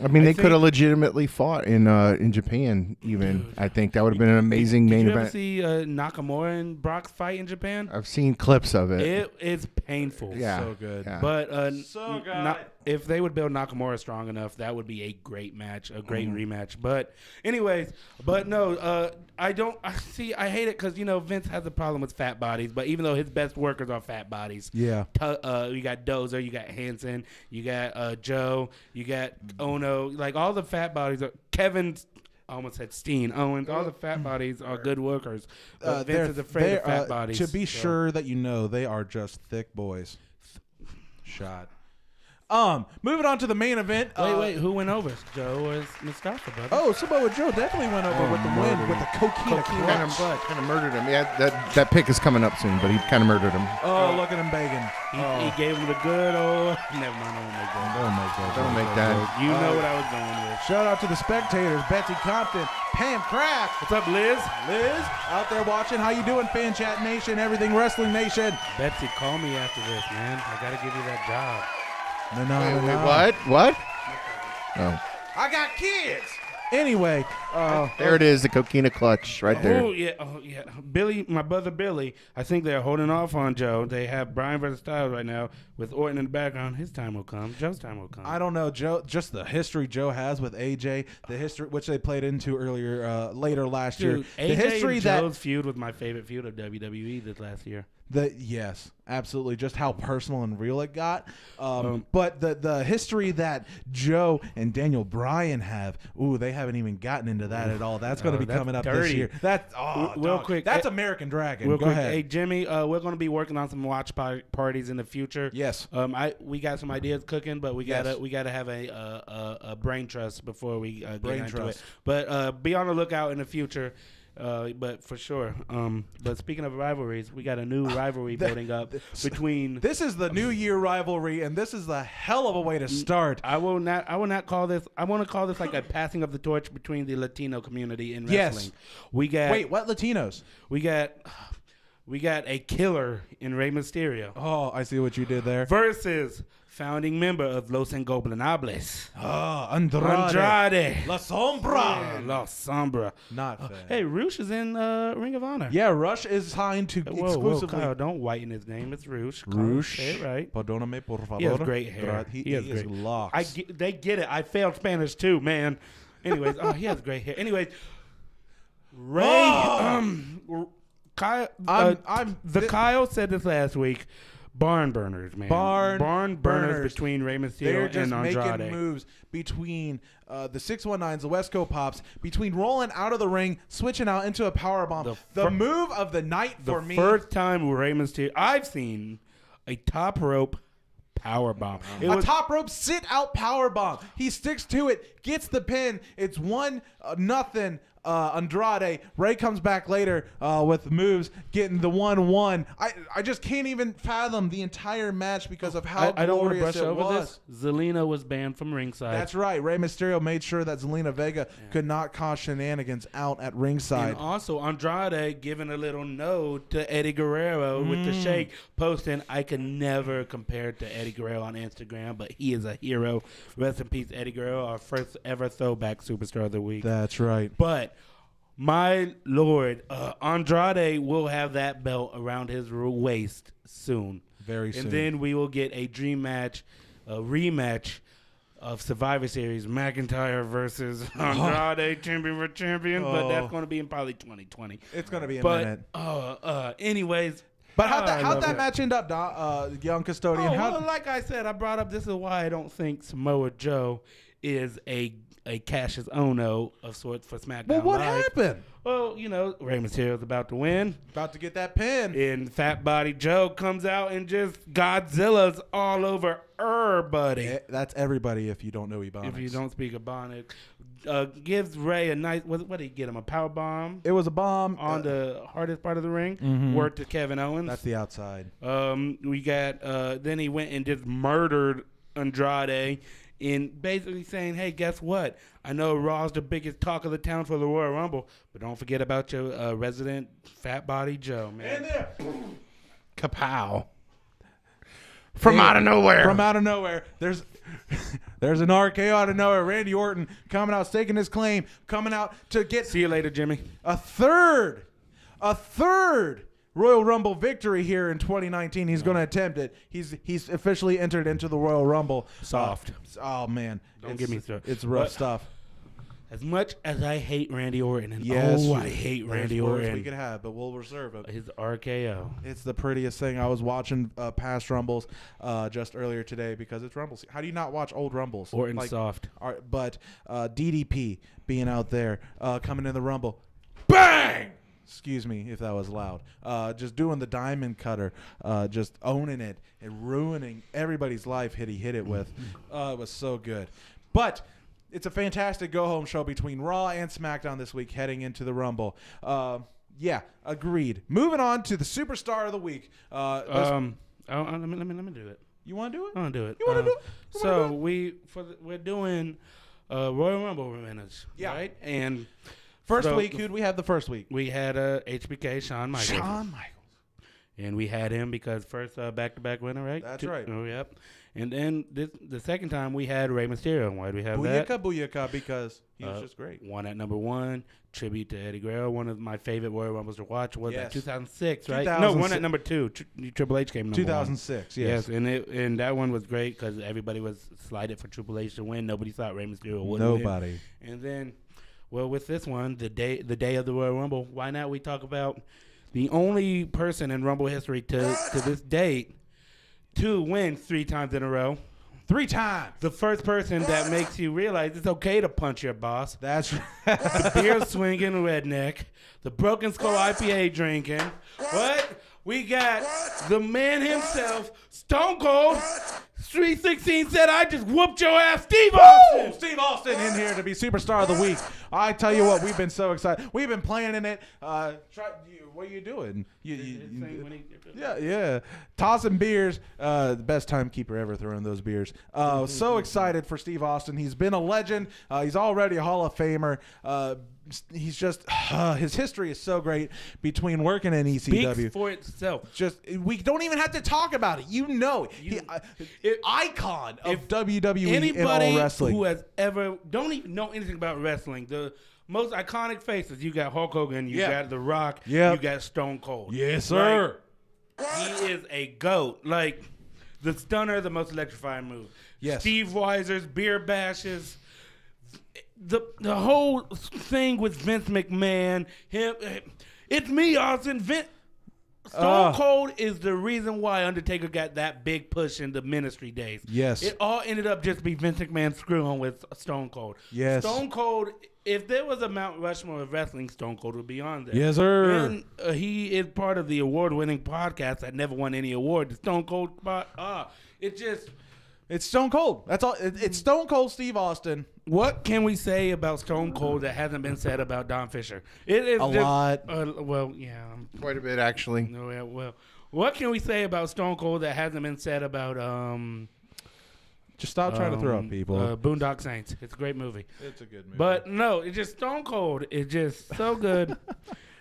I mean, they could have legitimately fought in Japan. Even dude, I think that would have been an amazing main event. Did you ever see Nakamura and Brock's fight in Japan? I've seen clips of it. It's painful. Yeah. So good. Yeah. But so good. If they would build Nakamura strong enough, that would be a great match, a great rematch. But anyways, no, I don't. I hate it because Vince has a problem with fat bodies. But even though his best workers are fat bodies, yeah. You got Dozer, you got Hanson, you got Joe, you got Ono. Like all the fat bodies are Kevin's. I almost said Steen Owens. All the fat bodies are good workers. But Vince is afraid of fat bodies. To be sure that they are just thick boys. Shot. Moving on to the main event. Wait, who went over? Joe or Mustafa, brother? Oh, Samoa Joe definitely went over with the win, with the coquina clutch. Kind of murdered him. Yeah, that pick is coming up soon, but he kind of murdered him. Oh, look at him begging. He gave him the good old. Never mind, Don't make that. You know what I was going with. Shout out to the spectators, Betsy Compton, Pam Kraft. What's up, Liz? Liz, out there watching. How you doing, Fan Chat Nation, Everything Wrestling Nation? Betsy, call me after this, man. I got to give you that job. No. What? Oh. I got kids. Anyway, there it is, the coquina clutch right there. Oh yeah. Billy, my brother Billy. I think they're holding off on Joe. They have Bryan versus Styles right now with Orton in the background. His time will come. Joe's time will come. I don't know, Joe. Just the history Joe has with AJ, the history which they played into later last year. AJ the history and that Joe's feud was my favorite feud of WWE this last year. Yes, absolutely. Just how personal and real it got. But the history that Joe and Daniel Bryan have, they haven't even gotten into that at all. That's going to be coming up this year. That's real quick. That's American Dragon. Go ahead. Hey Jimmy, we're going to be working on some watch parties in the future. Yes. We got some ideas cooking, but we gotta have a brain trust before we get into it. But be on the lookout in the future. But for sure. But speaking of rivalries, we got a new rivalry building up between. This is the New Year rivalry, and this is the hell of a way to start. I will not call this. I want to call this like a passing of the torch between the Latino community in wrestling. Yes. Wait, what Latinos? We got a killer in Rey Mysterio. Oh, I see what you did there. Versus founding member of Los Ingobernables. Andrade. La Sombra. La Sombra. Not fair. Hey, Rush is in Ring of Honor. Yeah, Rush is signed to exclusively. Kyle, don't whiten his name. It's Rush. Rush. Say it right. Perdóname, por favor. He has great hair. He has great locks. They get it. I failed Spanish too, man. Anyways, he has great hair. Anyways, Kyle, Kyle said this last week. Barn burners, man. Barn burners between Rey Mysterio and Andrade. They're just making moves between the 619s, the West Coast Pops, between rolling out of the ring, switching out into a powerbomb. The move of the night for me. The first time Rey Mysterio I've seen a top rope powerbomb. A top rope sit out powerbomb. He sticks to it, gets the pin. It's 1-0. Andrade. Ray comes back later with moves, getting the 1-1. I just can't even fathom the entire match because of how I don't want to brush it over was. this. Zelina was banned from ringside. That's right. Rey Mysterio made sure that Zelina Vega could not cause shenanigans out at ringside. And also Andrade giving a little nod to Eddie Guerrero with the shake, posting, "I can never compare to Eddie Guerrero on Instagram, but he is a hero. Rest in peace, Eddie Guerrero, our first ever throwback superstar of the week." That's right. But my Lord, Andrade will have that belt around his waist soon. Very soon. And then we will get a dream match, a rematch of Survivor Series, McIntyre versus Andrade, champion for champion. But that's going to be in probably 2020. It's going to be a minute. Anyways. But how'd that match end up, young Custodian? Like I said, I brought up, this is why I don't think Samoa Joe is a Cassius Ohno of sorts for SmackDown. Well, what Live. happened? Well, Rey Mysterio's about to win. About to get that pin. And Fat Body Joe comes out and just Godzilla's all over everybody. That's everybody if you don't know Ebonics. If you don't speak Ebonics. Gives Ray a nice, what did he get him, a power bomb? It was a bomb. On the hardest part of the ring. Worked to Kevin Owens. That's the outside. We got, then he went and just murdered Andrade. In basically saying, hey, guess what? I know Raw's the biggest talk of the town for the Royal Rumble, but don't forget about your resident Fat Body Joe, man. And there. Kapow. From out of nowhere. From out of nowhere. There's an RKO out of nowhere. Randy Orton coming out, staking his claim, coming out to get... See you later, Jimmy. A third Royal Rumble victory here in 2019. He's going to attempt it. He's officially entered into the Royal Rumble. Soft. Oh man, don't get me started. It's rough stuff. As much as I hate Randy Orton, and I hate Randy Orton. We could have, but we'll reserve it. His RKO. It's the prettiest thing. I was watching past Rumbles just earlier today because it's Rumbles. How do you not watch old Rumbles? Orton soft. But DDP being out there, coming in the Rumble, bang! Excuse me if that was loud. Just doing the diamond cutter, just owning it and ruining everybody's life. He hit it with. It was so good. But it's a fantastic go-home show between Raw and SmackDown this week heading into the Rumble. Yeah, agreed. Moving on to the Superstar of the Week. Let me do it. You want to do it? I want to do it. You want to do it? So we're doing Royal Rumble winners, right? And first week, who'd we have the first week? We had HBK, Shawn Michaels. And we had him because first back-to-back winner, right? That's right. Oh, yep. And then the second time we had Rey Mysterio. Why do we have that? Booyaka, because he was just great. One at number one, tribute to Eddie Guerrero. One of my favorite Royal Rumbles to watch was that 2006, right? No, one at number two. Triple H came number 2006, one. Yes. And that one was great because everybody was slided for Triple H to win. Nobody thought Rey Mysterio would win. Nobody. And then, well, with this one, the day of the Royal Rumble, why not we talk about the only person in Rumble history to this date to win 3 times in a row. 3 times. The first person that makes you realize it's okay to punch your boss. That's the beer swinging redneck. The Broken Skull IPA drinking. What? We got the man himself, Stone Cold. 316 said, I just whooped your ass, Steve Austin. Steve Austin in here to be Superstar of the Week. I tell you what, we've been so excited. We've been planning it. What are you doing? Yeah. Tossing beers. The best timekeeper ever throwing those beers. So excited for Steve Austin. He's been a legend. He's already a Hall of Famer. He's just his history is so great between working in ECW. Speaks for itself. Just we don't even have to talk about it. You know, icon of WWE in all wrestling. Who has ever don't even know anything about wrestling. The most iconic faces. You got Hulk Hogan. You got The Rock. You got Stone Cold. Yes, sir. Like, he is a GOAT. Like the Stunner, the most electrifying move. Yes. Steve Weiser's beer bashes. The whole thing with Vince McMahon, it's me, Austin. Stone Cold is the reason why Undertaker got that big push in the Ministry days. Yes. It all ended up just be Vince McMahon screwing with Stone Cold. Yes. Stone Cold, if there was a Mount Rushmore of wrestling, Stone Cold would be on there. Yes, sir. And he is part of the award-winning podcast that never won any award. The Stone Cold, it's Stone Cold. That's all. It's Stone Cold Steve Austin. What can we say about Stone Cold that hasn't been said about Don Fisher? It is a lot. Well, yeah. Quite a bit, actually. No, yeah, well, what can we say about Stone Cold that hasn't been said about just stop trying to throw up people. Boondock Saints. It's a great movie. It's a good movie. But no, it's just Stone Cold. It's just so good.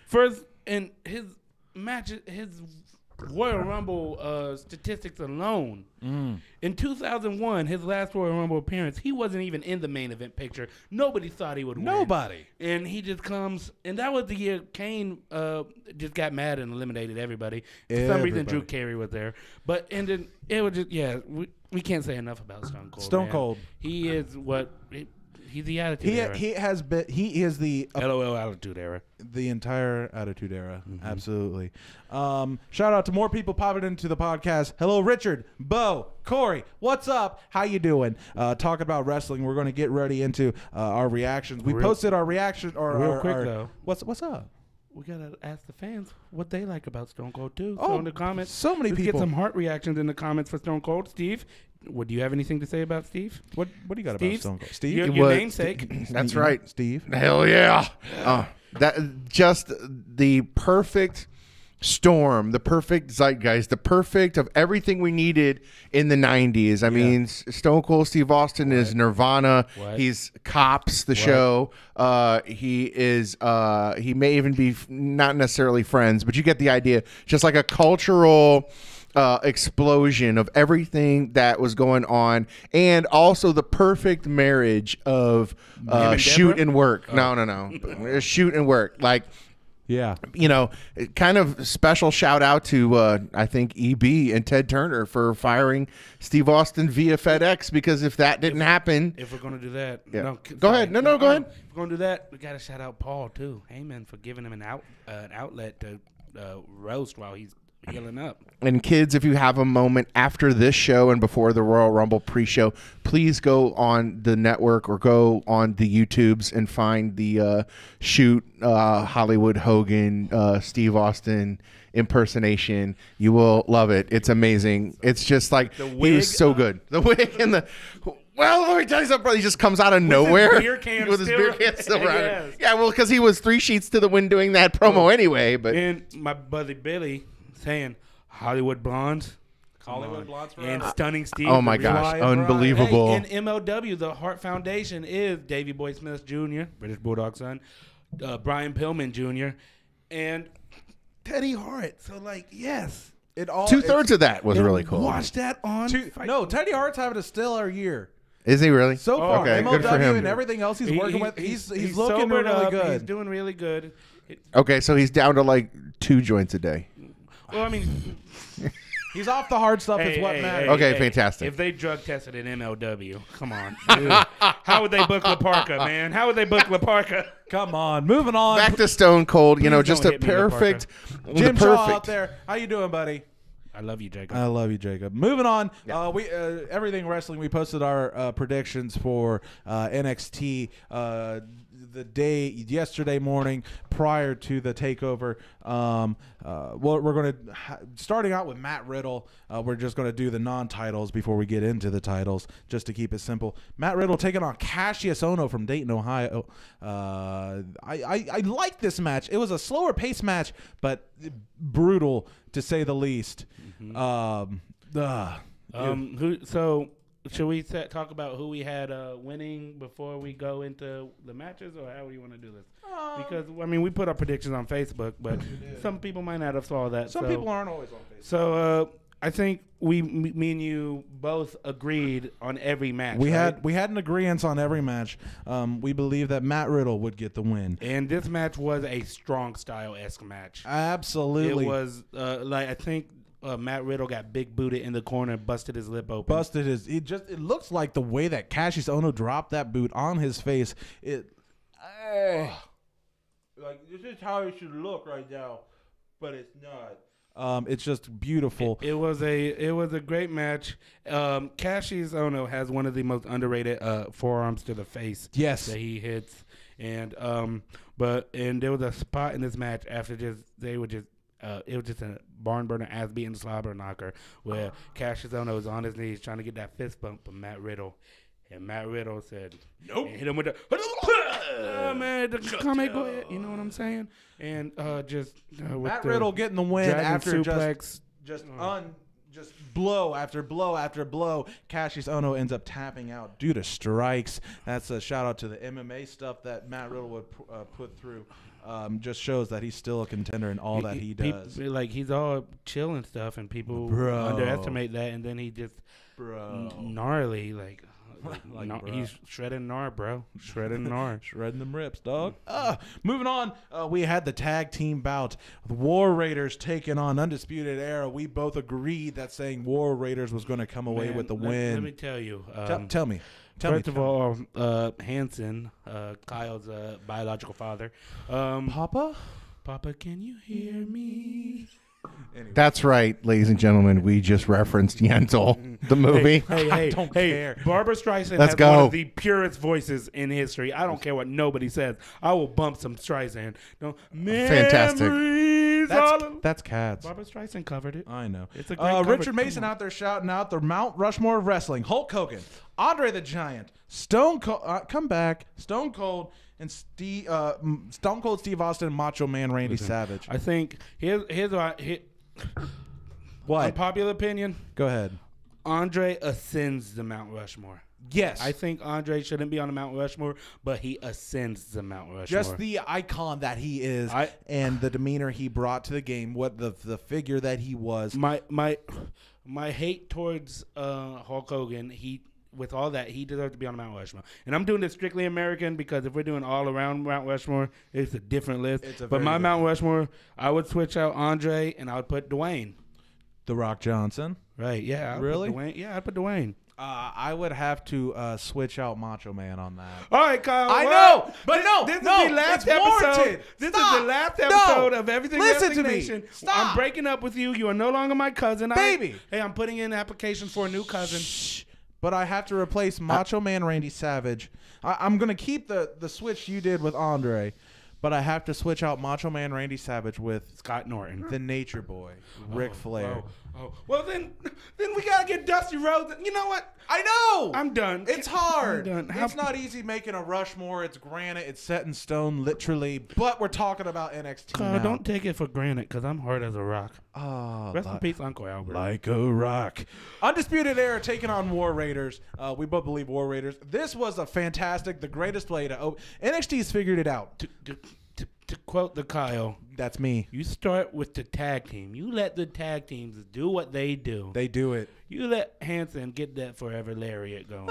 First, in his matches, his Royal Rumble statistics alone. In 2001, his last Royal Rumble appearance, he wasn't even in the main event picture. Nobody thought he would win. Nobody. And he just comes, and that was the year Kane just got mad and eliminated everybody. For some reason, Drew Carey was there. But and then it was just, we can't say enough about Stone Cold. Stone Cold. He is what... He's the Attitude Era. He is the LOL Attitude Era. The entire Attitude Era. Absolutely. Shout out to more people popping into the podcast. Hello, Richard, Bo, Corey. What's up? How you doing? Talking about wrestling. We're going to get ready into our reactions. We posted our reaction. Real quick though. What's up? We gotta ask the fans what they like about Stone Cold too. So in the comments, so many people get some heart reactions in the comments for Stone Cold. Steve, do you have anything to say about Steve? What do you got about Stone Cold? Steve, your namesake. That's right, Steve. Hell yeah! That just the perfect storm, the perfect zeitgeist, the perfect of everything we needed in the 90s. I mean, Stone Cold Steve Austin is Nirvana. He's Cops, the show. He is, he may even be not necessarily Friends, but you get the idea. Just like a cultural explosion of everything that was going on, and also the perfect marriage of shoot and work. No. Shoot and work. Like, yeah, you know, kind of special shout out to I think EB and Ted Turner for firing Steve Austin via FedEx, because if that didn't happen, if we're gonna do that, go ahead. No, go ahead. If we're gonna do that, we gotta shout out Paul too, Heyman, for giving him an outlet to roast while he's healing up. And kids, if you have a moment after this show and before the Royal Rumble pre-show, please go on the network or go on the YouTubes and find the shoot Hollywood Hogan Steve Austin impersonation. You will love it. It's amazing. It's just like he was so good. The wig and the well, let me tell you something, brother. He just comes out of nowhere with his beer can still around. Yeah, well, because he was 3 sheets to the wind doing that promo anyway. But and my buddy Billy saying Hollywood Blondes. Hollywood Blondes and Stunning Steve. Oh my gosh, unbelievable. Hey, in MLW, the Hart Foundation is Davey Boy Smith Jr., British Bulldog son, Brian Pillman Jr., and Teddy Hart. So, like, yes. It all 2/3 of that was really cool. Watch that on. Teddy Hart's having a stellar year. Is he really? So far, okay, MLW good for him. and everything else he's working with, he's looking really up. Good. He's doing really good. Okay, so he's down to like 2 joints a day. Well, I mean, He's off the hard stuff. It's what matters. Okay, fantastic. If they drug tested an MLW, come on. How would they book La Parka, man? How would they book La Parka? Come on. Moving on. Back to Stone Cold. You know, Please just don't a hit me, La perfect. Jim Shaw out there. How you doing, buddy? I love you, Jacob. I love you, Jacob. Moving on, we everything wrestling. We posted our predictions for NXT the day yesterday morning prior to the takeover. Well, we're going to starting out with Matt Riddle. We're just going to do the non-titles before we get into the titles, just to keep it simple. Matt Riddle taking on Cassius Ohno from Dayton, Ohio. I like this match. It was a slower pace match, but brutal to say the least. So should we talk about who we had winning before we go into the matches, or how do you want to do this? Because I mean, we put our predictions on Facebook, but some people might not have saw that. Some people aren't always on Facebook. So I think me and you both agreed on every match. We had an agreement on every match. We believe that Matt Riddle would get the win, and this match was a strong style-esque match. Absolutely, it was like I think. Matt Riddle got big booted in the corner, busted his lip open. It looks like the way that Cassius Ohno dropped that boot on his face. Like this is how it should look right now, but it's not. It's just beautiful. It was a great match. Cassius Ohno has one of the most underrated forearms to the face. Yes, that he hits, and there was a spot in this match after it was just a barn burner, ass beating slobber knocker where Cassius Ohno was on his knees trying to get that fist bump from Matt Riddle, and Matt Riddle said, "Nope," and hit him with the man, comment, go ahead. You know what I'm saying? And with Matt Riddle getting the win after suplex, just blow after blow after blow. Cassius Ohno ends up tapping out due to strikes. That's a shout out to the MMA stuff that Matt Riddle would put through. Just shows that he's still a contender in all that he does. Like he's all chill and stuff, and people underestimate that, and then he just gnarly he's shredding gnar, bro. Shredding gnar. Shredding them rips, dog. Moving on, we had the tag team bout. The War Raiders taking on Undisputed Era. We both agreed that saying War Raiders was going to come away with the win. Let me tell you. Tell me. First of all, Hanson, Kyle's biological father. Papa, can you hear me? Anyway. That's right, ladies and gentlemen. We just referenced Yentl, the movie. Hey, I don't care. Barbara Streisand has one of the purest voices in history. I don't care what nobody says. I will bump some Streisand. Fantastic. That's Cats. Barbara Streisand covered it. I know. It's a great Richard Mason out there shouting out the Mount Rushmore of wrestling. Hulk Hogan, Andre the Giant, Stone Cold, Stone Cold, and Stone Cold Steve Austin, and Macho Man Randy Savage. I think here's what unpopular opinion. Go ahead. Andre ascends the Mount Rushmore. Yes, I think Andre shouldn't be on the Mount Rushmore, but he ascends the Mount Rushmore. Just the icon that he is, and the demeanor he brought to the game. What the figure that he was. My hate towards Hulk Hogan. With all that, he deserves to be on the Mount Rushmore. And I'm doing this strictly American because if we're doing all around Mount Rushmore, it's a different list. But my Mount Rushmore, I would switch out Andre and I would put Dwayne. The Rock Johnson. Right, yeah. Really? I'd put Dwayne. I would have to switch out Macho Man on that. All right, Kyle. I know, but this is the last episode. This is the last episode of Everything Listen to Nation. me. Stop. I'm breaking up with you. You are no longer my cousin. Baby. I'm putting in an application for a new cousin. Shh. But I have to replace Macho Man Randy Savage. I'm going to keep the switch you did with Andre, but I have to switch out Macho Man Randy Savage with Scott Norton, the Nature Boy, Ric Flair. Well, then we got to get Dusty Rhodes. You know what? I know. I'm done. It's hard. I'm done. It's not easy making a Rushmore. It's granite. It's set in stone, literally. But we're talking about NXT now. Don't take it for granted because I'm hard as a rock. Oh, rest in peace, Uncle Albert. Like a rock. Undisputed Era taking on War Raiders. We both believe War Raiders. This was the greatest play to NXT's figured it out. To quote the Kyle, that's me. You start with the tag team. You let the tag teams do what they do. They do it. You let Hanson get that forever lariat going.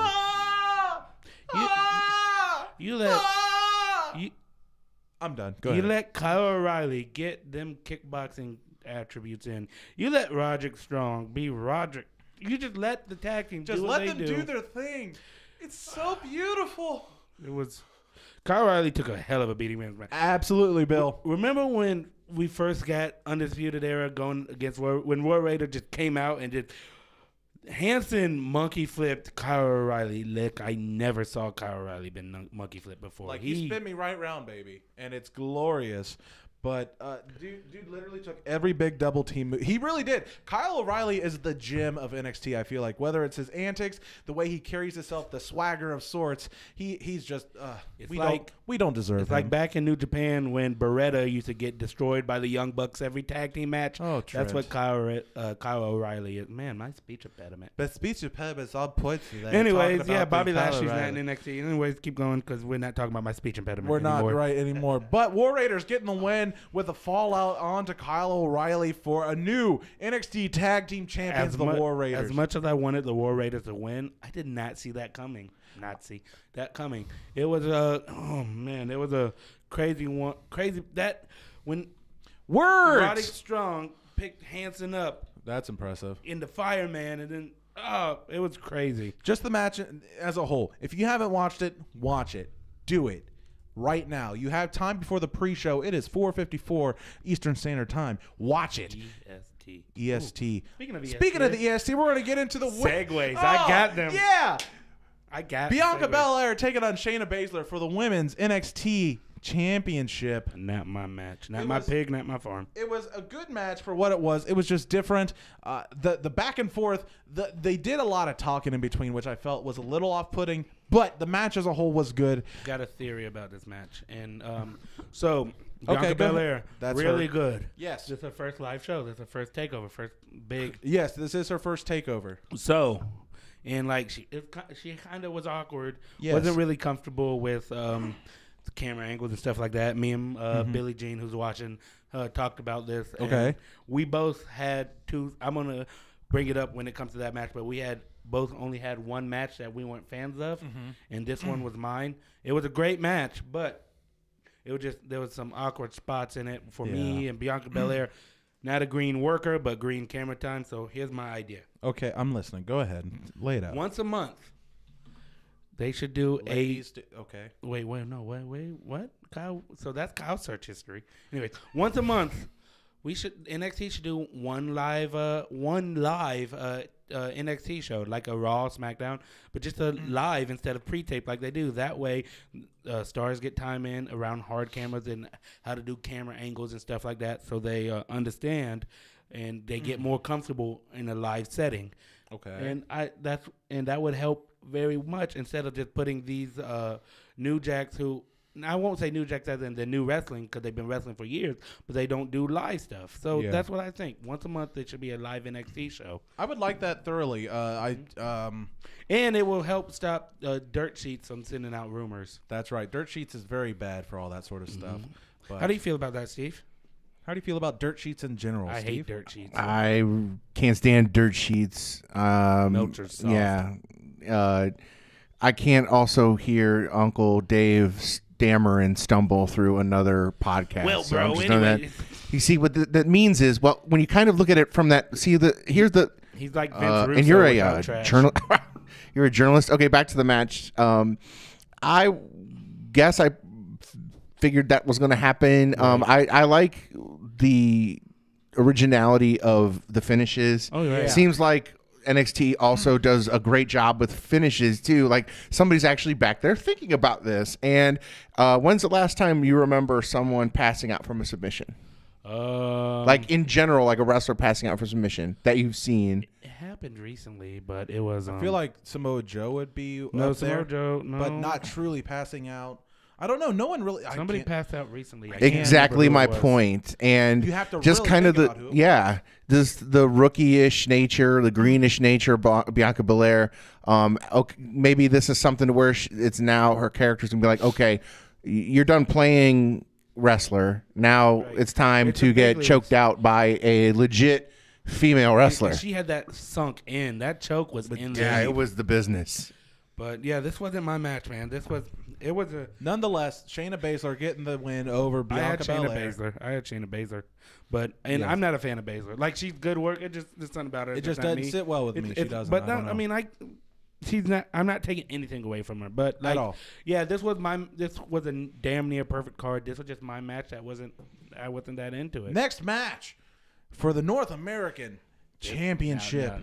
I'm done. Go ahead. You let Kyle O'Reilly get them kickboxing attributes in. You let Roderick Strong be Roderick. You just let the tag team just do what let them do their thing. It's so beautiful. It was. Kyle O'Reilly took a hell of a beating, man. Absolutely, Bill. Remember when we first got Undisputed Era going against when War Raider just came out and just Hanson monkey flipped Kyle O'Reilly like I never saw Kyle O'Reilly been monkey flipped before. Like he spin me right round, baby, and it's glorious. But dude literally took every big double team move. He really did. Kyle O'Reilly is the gem of NXT, I feel like. Whether it's his antics, the way he carries himself, the swagger of sorts, he's just we don't deserve It's him. like back in New Japan when Beretta used to get destroyed by the Young Bucks every tag team match. Oh, Trent. That's what Kyle O'Reilly is. Man, my speech impediment. But speech impediment is all points. Anyways, yeah, Bobby Lashley's not in NXT. Anyways, keep going because we're not talking about my speech impediment We're anymore. not right anymore. But War Raiders getting the win with a fallout onto Kyle O'Reilly for a new NXT Tag Team Champions, the War Raiders. As much as I wanted the War Raiders to win, I did not see that coming. It was it was a crazy one. Crazy that when Roderick Strong picked Hanson up. That's impressive. In the Fireman, and then it was crazy. Just the match as a whole. If you haven't watched it, watch it. Do it. Right now. You have time before the pre-show. It is 4:54 Eastern Standard Time. Watch it. EST. Speaking of the EST, we're going to get into the segues. I got them. Yeah. I got Bianca Belair taking on Shayna Baszler for the Women's NXT Championship. Not my match. Not my pig, not my farm. It was a good match for what it was. It was just different. The back and forth, they did a lot of talking in between, which I felt was a little off-putting, but the match as a whole was good. Got a theory about this match. And so Bianca Belair, that's really good. Yes. This is her first live show. This is her first takeover, first big. Yes, this is her first takeover. So, and like she kind of was awkward. Yes. Wasn't really comfortable with the camera angles and stuff like that. Me and Billie Jean, who's watching, talked about this. Okay. We both had two. I'm gonna bring it up when it comes to that match, but we had both only had one match that we weren't fans of, and this one was mine. It was a great match, but it was just there was some awkward spots in it for me and Bianca Belair. Not a green worker, but green camera time. So here's my idea. Okay, I'm listening. Go ahead. Lay it out. Once a month, they should do okay. Wait, what? Kyle? So that's Kyle's search history. Anyways, once a month, NXT should do one live NXT show, like a Raw, SmackDown, but just a live instead of pre-tape like they do. That way, stars get time in around hard cameras and how to do camera angles and stuff like that, so they understand and they get more comfortable in a live setting. Okay, and that would help very much instead of just putting these new jacks who. I won't say new jacks as in the new wrestling because they've been wrestling for years, but they don't do live stuff. So that's what I think. Once a month, there should be a live NXT show. I would like that thoroughly. And it will help stop dirt sheets from sending out rumors. That's right. Dirt sheets is very bad for all that sort of stuff. But how do you feel about that, Steve? How do you feel about dirt sheets in general, I Steve? hate dirt sheets. I can't stand dirt sheets. Meltzer's soft. Yeah. I can't also hear Uncle Dave stammer and stumble through another podcast. Well, bro, anyway. You see, what that means is, well, when you kind of look at it from that, he's like Vince Russo and you're a journalist. You're a journalist. Okay, back to the match. I guess I figured that was going to happen. I like the originality of the finishes. Oh, yeah. Seems like NXT also does a great job with finishes too. Like somebody's actually back there thinking about this. And when's the last time you remember someone passing out from a submission? Like in general, like a wrestler passing out for submission that you've seen. It happened recently, but it was. I feel like Samoa Joe would be no up there, Samoa Joe, no, but not truly passing out. I don't know. No one really. Somebody passed out recently. Exactly my point. And you have to just really kind of the rookie-ish nature, the greenish nature of Bianca Belair. Okay, maybe this is something to where it's now her character's gonna be like, okay, you're done playing wrestler. Now it's time to get choked out by a legit female wrestler. She had that sunk in. That choke was in there. Yeah, it was the business. But yeah, this wasn't my match, man. It was a. Nonetheless, Shayna Baszler getting the win over Bianca Belair. I had Shayna Baszler, but I'm not a fan of Baszler. Like she's good work. It just there's something about her. It just doesn't sit well with me. She doesn't. But I mean, she's not. I'm not taking anything away from her. But like, at all. Yeah, this was a damn near perfect card. This was just my match. I wasn't that into it. Next match for the North American Championship.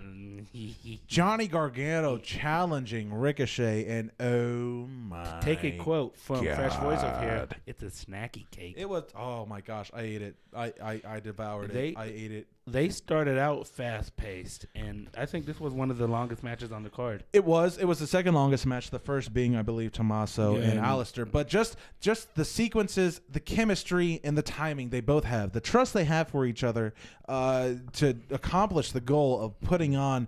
Johnny Gargano challenging Ricochet, and oh my! Take a quote from Fresh Voice of here. It's a snacky cake. It was. Oh my gosh! I ate it. I devoured it. I ate it. They started out fast paced, and I think this was one of the longest matches on the card. It was the second longest match. The first being, I believe, Tommaso and Alistair. But just the sequences, the chemistry, and the timing they both have, the trust they have for each other, to accomplish the goal of putting on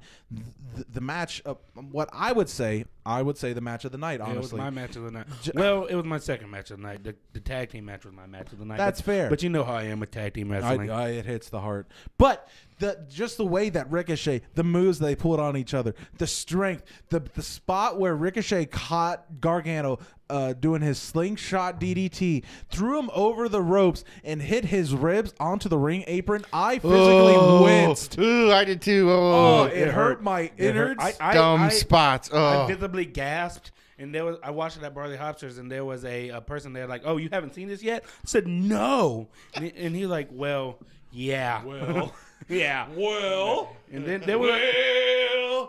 the match. What I would say the match of the night. Honestly, it was my match of the night. Well, it was my second match of the night. The tag team match was my match of the night. That's fair. But you know how I am with tag team wrestling. It hits the heart. But just the way that Ricochet, the moves they pulled on each other, the strength, the spot where Ricochet caught Gargano doing his slingshot DDT, threw him over the ropes and hit his ribs onto the ring apron. I physically winced. Ooh, I did too. It hurt my innards. Dumb spots. I visibly gasped. And I watched it at Barley Hopsters, and there was a person there like, "Oh, you haven't seen this yet?" I said, "No," and he's like, "Well, yeah, yeah, well." And then there was,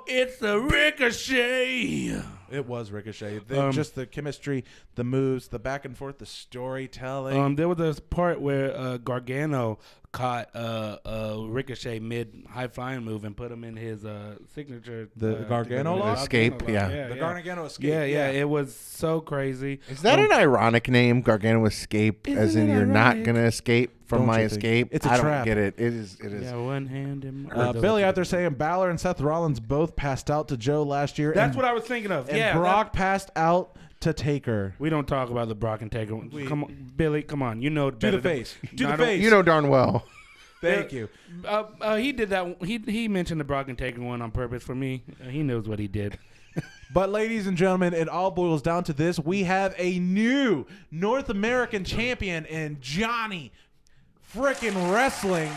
it's a Ricochet. It was Ricochet. Just the chemistry, the moves, the back and forth, the storytelling. There was this part where Gargano caught Ricochet mid high flying move and put him in his signature. The Gargano lock? Escape, The Gargano escape. Yeah. It was so crazy. Is that an ironic name, Gargano Escape? As in you're not going to escape from my escape? It's a I trap. don't get it. It is. Yeah, one hand in Billy out there saying Balor and Seth Rollins both passed out to Joe last year. That's what I was thinking of. And Brock passed out to Taker. We don't talk about the Brock and Taker. Come on, Billy, come on. You know Do the face. Do the face. You know darn well. Thank you. He did that. He mentioned the Brock and Taker one on purpose for me. He knows what he did. But ladies and gentlemen, it all boils down to this. We have a new North American champion in Johnny frickin' Wrestling.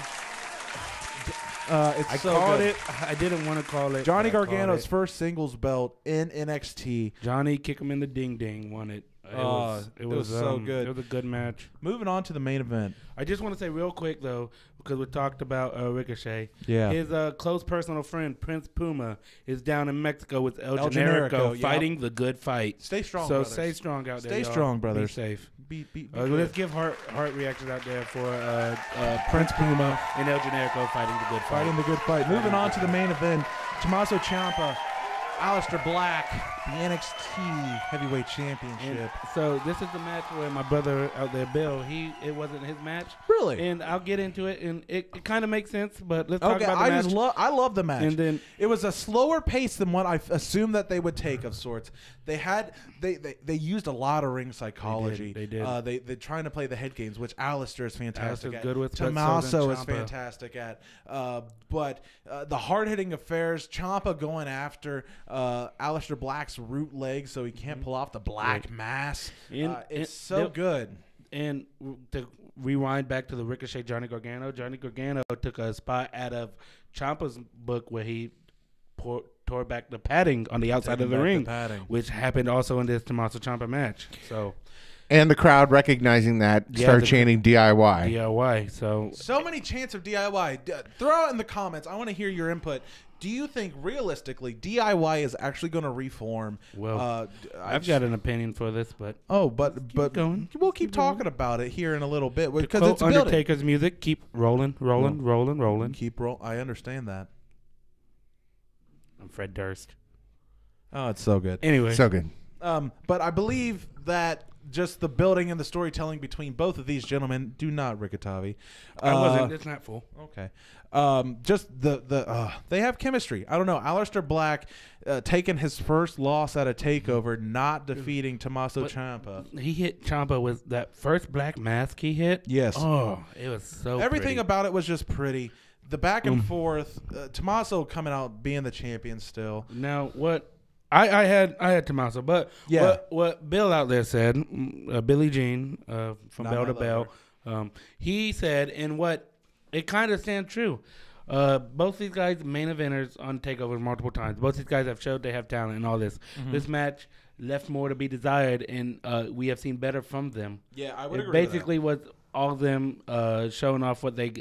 I called it. I didn't want to call it. Johnny Gargano's first singles belt in NXT. Johnny kick him in the ding ding won it. It was so good. It was a good match. Moving on to the main event. I just want to say real quick though, because we talked about Ricochet. Yeah. His close personal friend Prince Puma is down in Mexico with El Generico fighting the good fight. Stay strong, so brothers. Stay strong out there. Stay strong, brothers. Be safe. Be let's give heart reactions out there for Prince Puma and El Generico fighting the good fight. Fighting the good fight. Moving on to the main event. Tommaso Ciampa, Alistair Black, the NXT Heavyweight Championship. And so this is the match where my brother out there, Bill, it wasn't his match. Really? And I'll get into it, and it kind of makes sense, but let's talk about the match. I love the match. And then it was a slower pace than what I assumed that they would take of sorts. They used a lot of ring psychology. They did. They're trying to play the head games, which Alistair is fantastic at. Good with Tommaso is fantastic at. But the hard-hitting affairs, Ciampa going after Alistair Black's root leg so he can't pull off the black mass. It's so good. And to rewind back to the Ricochet Johnny Gargano took a spot out of Ciampa's book where he tore back the padding on the outside of the ring, which happened also in this Tommaso Ciampa match. So, and the crowd recognizing that started chanting DIY. DIY. So many chants of DIY. Throw it in the comments. I want to hear your input. Do you think realistically DIY is actually going to reform? Well, I've got an opinion for this, but but going. We'll keep talking about it here in a little bit because it's Undertaker's music. Keep rolling. Keep roll. I understand that. I'm Fred Durst. Oh, it's so good. Anyway, so good. But I believe that just the building and the storytelling between both of these gentlemen do not Riccatavi. I wasn't. It's not full. Okay. Just they have chemistry. I don't know. Alistair Black taking his first loss at a takeover, not defeating Tommaso Ciampa. He hit Ciampa with that first black mask he hit. Yes. Oh, it was so everything pretty. about it was just pretty. The back and forth, Tommaso coming out being the champion still. Now, what I had Tommaso, but Yeah. what Bill out there said, Billy Jean from Not Bell my to Bell, he said, and what it kind of stands true. Both these guys main eventers on Takeover multiple times. Both these guys have showed they have talent and all this. This match left more to be desired, and we have seen better from them. Yeah, I would It agree. basically was all of them showing off what they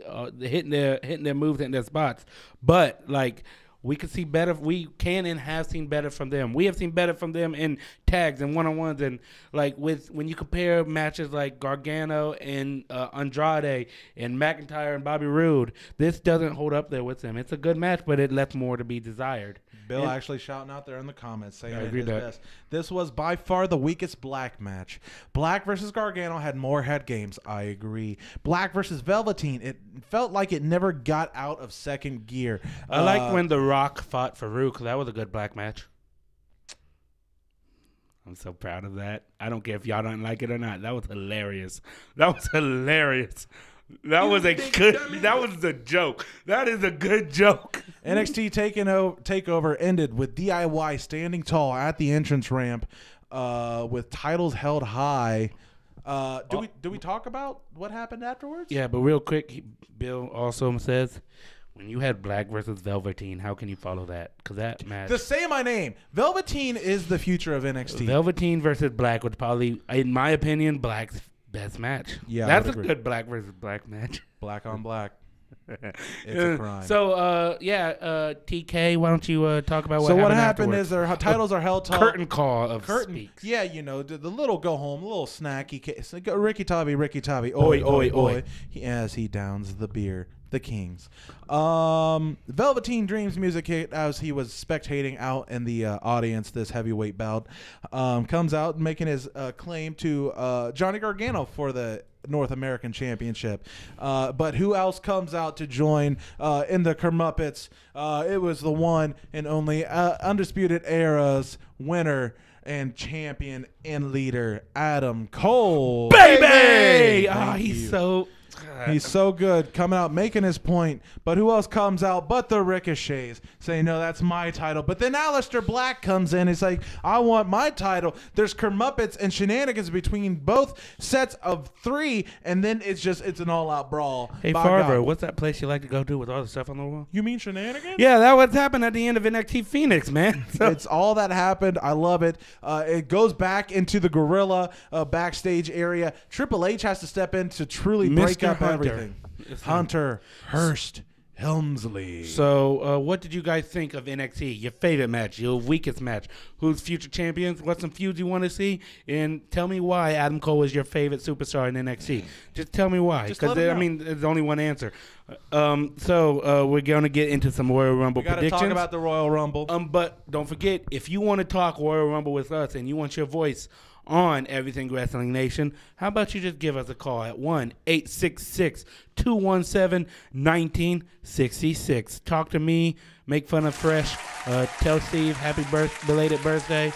hitting their moves, hitting their spots, but like. We can see better. We can and have seen better from them. We have seen better from them in tags and one-on-ones, and like when you compare matches like Gargano and Andrade and McIntyre and Bobby Roode, this doesn't hold up there with them. It's a good match, but it left more to be desired. Bill actually shouting out there in the comments saying I it agree is that. best. This was by far the weakest Black match. Black versus Gargano had more head games. I agree. Black versus Velveteen, it felt like it never got out of second gear. I like when The Rock fought Farouk. That was a good Black match. I'm so proud of that. I don't care if y'all don't like it or not. That was hilarious. That was hilarious. That was a good. That was a joke. That is a good joke. NXT takeover ended with DIY standing tall at the entrance ramp, with titles held high. Do we talk about what happened afterwards? Yeah, but real quick, Bill also says, when you had Black versus Velveteen, how can you follow that? Because that match. To say my name, Velveteen is the future of NXT. Velveteen versus Black was probably, in my opinion, Black's best match. Yeah, that's a good Black versus Black match. Black on black. It's a crime. So, TK, why don't you talk about what happened? So what happened afterwards? is their titles are held tall. Curtain call of speaks. Yeah, you know, the little go home, little snacky case. Ricky Tabby, Oi, oi, oi. As he downs the beer. The Kings. Velveteen Dream's music hit as he was spectating out in the audience. This heavyweight bout comes out making his claim to Johnny Gargano for the North American Championship. But who else comes out to join in the Kermuppets? It was the one and only Undisputed Era's winner and champion and leader, Adam Cole. Baby! Oh, he's so... He's so good coming out making his point, but who else comes out but the Ricochets saying, no, that's my title. But then Aleister Black comes in. He's like, I want my title. There's Kermuppets and shenanigans between both sets of three, and then it's an all-out brawl. Hey, Farver, what's that place you like to go to with all the stuff on the wall? You mean shenanigans? Yeah, that what happened at the end of NXT Phoenix, man. So. It's all that happened. I love it. It goes back into the Gorilla backstage area. Triple H has to step in to truly break up everything. Hunter Hurst Helmsley. So, what did you guys think of NXT? Your favorite match, your weakest match? Who's future champions? What's some feuds you want to see? And tell me why Adam Cole is your favorite superstar in NXT. Just tell me why. Because, I mean, there's only one answer. We're going to get into some Royal Rumble predictions. We got to talk about the Royal Rumble. But don't forget, if you want to talk Royal Rumble with us and you want your voice on Everything Wrestling Nation, how about you just give us a call at 1-866-217-1966. Talk to me, make fun of Fresh, tell Steve happy belated birthday.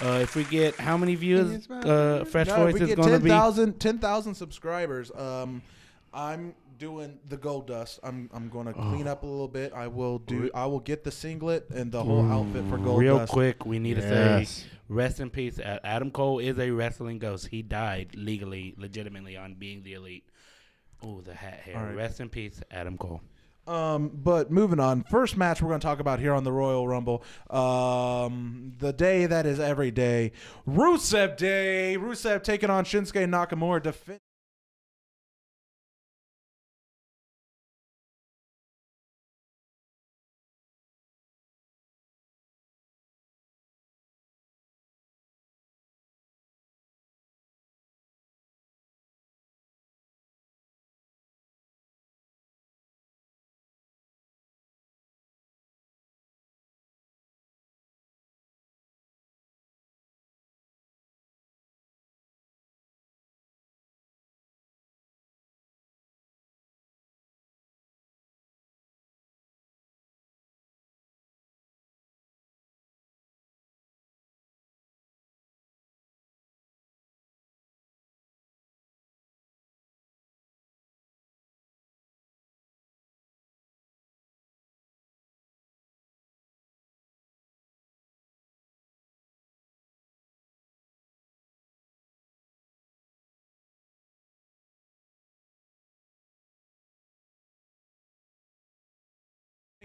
If we get how many views, Fresh Voice is going to be 10,000 subscribers. I'm doing the gold dust. I'm going to clean up a little bit. I will get the singlet and the whole outfit for gold real dust. Quick, we need to say rest in peace. Adam Cole is a wrestling ghost. He died legitimately on being the elite. Oh, the hat hair. Right. Rest in peace, Adam Cole. But moving on, first match we're going to talk about here on the Royal Rumble, the day that is every day, Rusev Day. Rusev taking on Shinsuke Nakamura.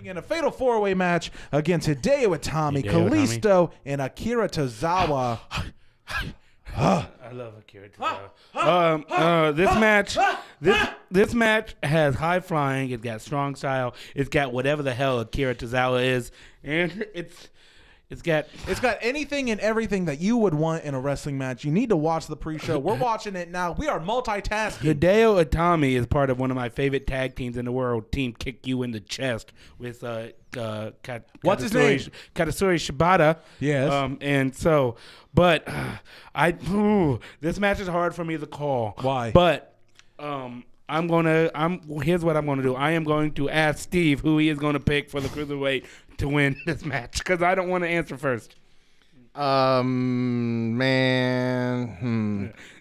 In a fatal 4-way match against Hideo Itami, Kalisto, and Akira Tozawa. I love Akira Tozawa. This match has high flying. It's got strong style. It's got whatever the hell Akira Tozawa is, and it's got anything and everything that you would want in a wrestling match. You need to watch the pre-show. We're watching it now. We are multitasking. Hideo Itami is part of one of my favorite tag teams in the world. Team Kick You in the Chest with what's his name? Katsuyori Shibata. Yes. And so, but this match is hard for me to call. Why? But here's what I'm gonna do. I am going to ask Steve who he is going to pick for the cruiserweight to win this match because I don't want to answer first. Man,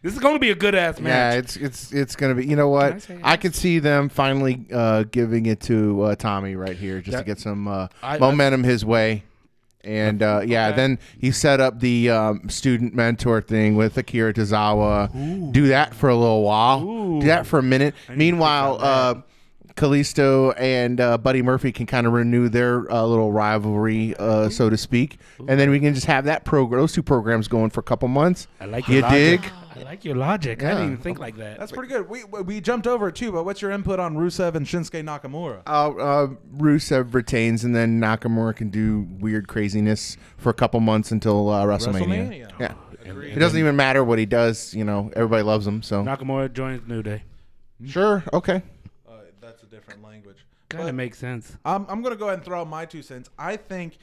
this is going to be a good ass match. Yeah, it's going to be. You know what? I could see them finally giving it to Tommy right here just to get some momentum his way. And then he set up the student mentor thing with Akira Tozawa. Ooh. Do that for a little while. Ooh. Do that for a minute. Meanwhile, Kalisto and Buddy Murphy can kind of renew their little rivalry, so to speak, and then we can just have those two programs going for a couple months. I like your logic. Dig? I like your logic. Yeah. I didn't even think like that. That's pretty good. We jumped over it too, but what's your input on Rusev and Shinsuke Nakamura? Rusev retains, and then Nakamura can do weird craziness for a couple months until WrestleMania. Yeah, it doesn't even matter what he does. You know, everybody loves him. So Nakamura joins New Day. Sure, okay. That's a different language. Kind of makes sense. I'm going to go ahead and throw out my 2 cents. I think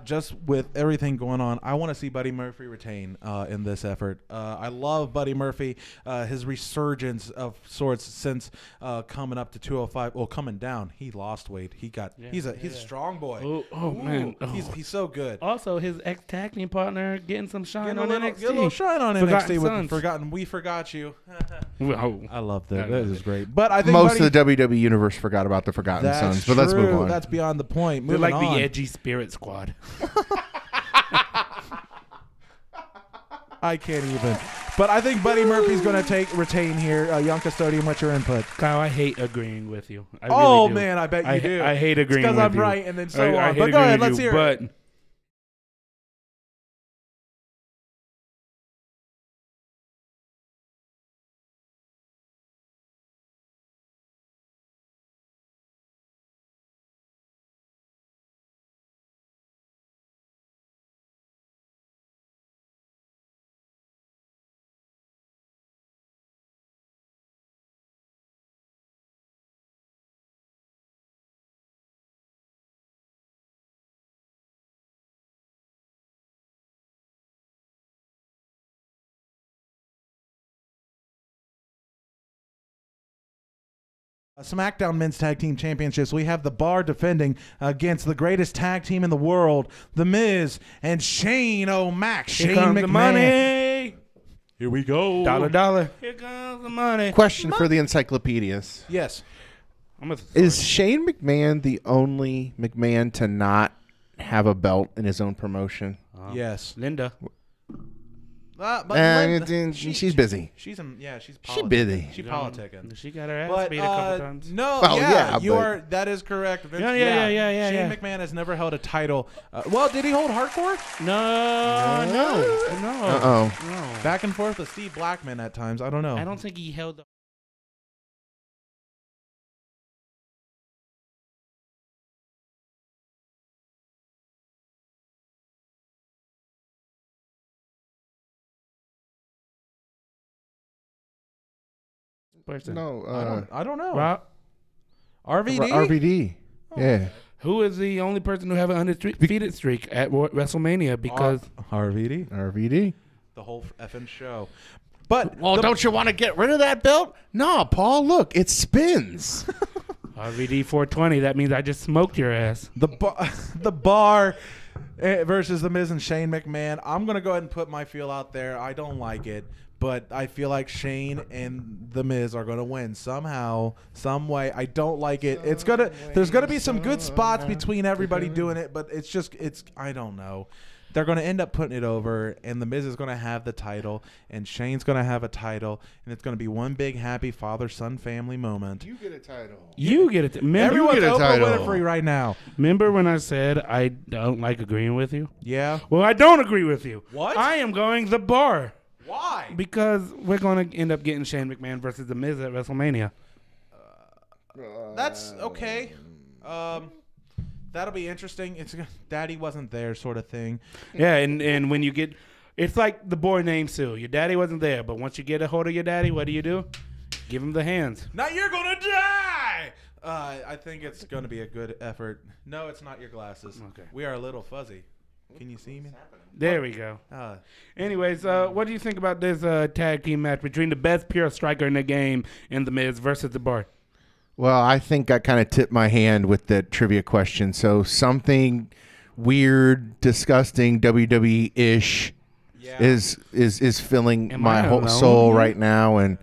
just with everything going on, I want to see Buddy Murphy retain in this effort. I love Buddy Murphy, his resurgence of sorts since coming up to 205. Well, coming down, he lost weight. He's a strong boy. Man, he's so good. Also, his ex tag team partner getting some shine on NXT. Get a little shine on Forgotten NXT Sons. with We Forgot You. Oh. I love that. That is great. But I think most of the WWE universe forgot about the Forgotten Sons. But let's move on. That's beyond the point. They're like the edgy Spirit Squad. I can't even. But I think Buddy Murphy's going to retain here. Young Custodian, what's your input? Kyle, I hate agreeing with you. I really do. Man, I bet you do. I hate agreeing with you. Because I'm right and then so I on. But go ahead, let's hear it. SmackDown Men's Tag Team Championships. We have The Bar defending against the greatest tag team in the world, The Miz and Shane O'Mac. Here comes the money. Here we go. Dollar. Here comes the money. Question for the encyclopedias. Yes. Is Shane McMahon the only McMahon to not have a belt in his own promotion? Yes. Linda. She's busy. She's politicking. She's busy. She's politicking. She got her ass beat a couple times. No, that is correct. Vince, yeah. Shane McMahon has never held a title. Did he hold hardcore? No. Uh-oh. Back and forth with Steve Blackman at times. I don't know. I don't think he held. Person. No, I don't know. Rob? RVD? RVD. Yeah. Who is the only person who have an undefeated streak at WrestleMania? Because RVD. The whole effing show. But don't you want to get rid of that belt? No, Paul. Look, it spins. RVD 420. That means I just smoked your ass. The Bar versus The Miz and Shane McMahon. I'm gonna go ahead and put my feel out there. I don't like it. But I feel like Shane and The Miz are going to win somehow, some way. I don't like it. There's going to be some good spots between everybody doing it, but I don't know. they're going to end up putting it over, and The Miz is going to have the title, and Shane's going to have a title, and it's going to be one big happy father-son family moment. You get a title. You get it. Everyone's Oprah Winfrey right now. Remember when I said I don't like agreeing with you? Yeah. Well, I don't agree with you. What? I am going the bar. Why? Because we're going to end up getting Shane McMahon versus The Miz at WrestleMania. That's okay. That'll be interesting. It's Daddy wasn't there sort of thing. Yeah, and when you get, it's like the boy named Sue. Your daddy wasn't there, but once you get a hold of your daddy, what do? Give him the hands. Now you're gonna die. I think it's gonna be a good effort. No, it's not your glasses. Okay. We are a little fuzzy. Can you see me? There we go. Anyways, what do you think about this tag team match between the best pure striker in the game and The Miz versus the Bar? Well, I think I kind of tipped my hand with the trivia question. So something weird, disgusting, WWE-ish is filling my whole soul right now, and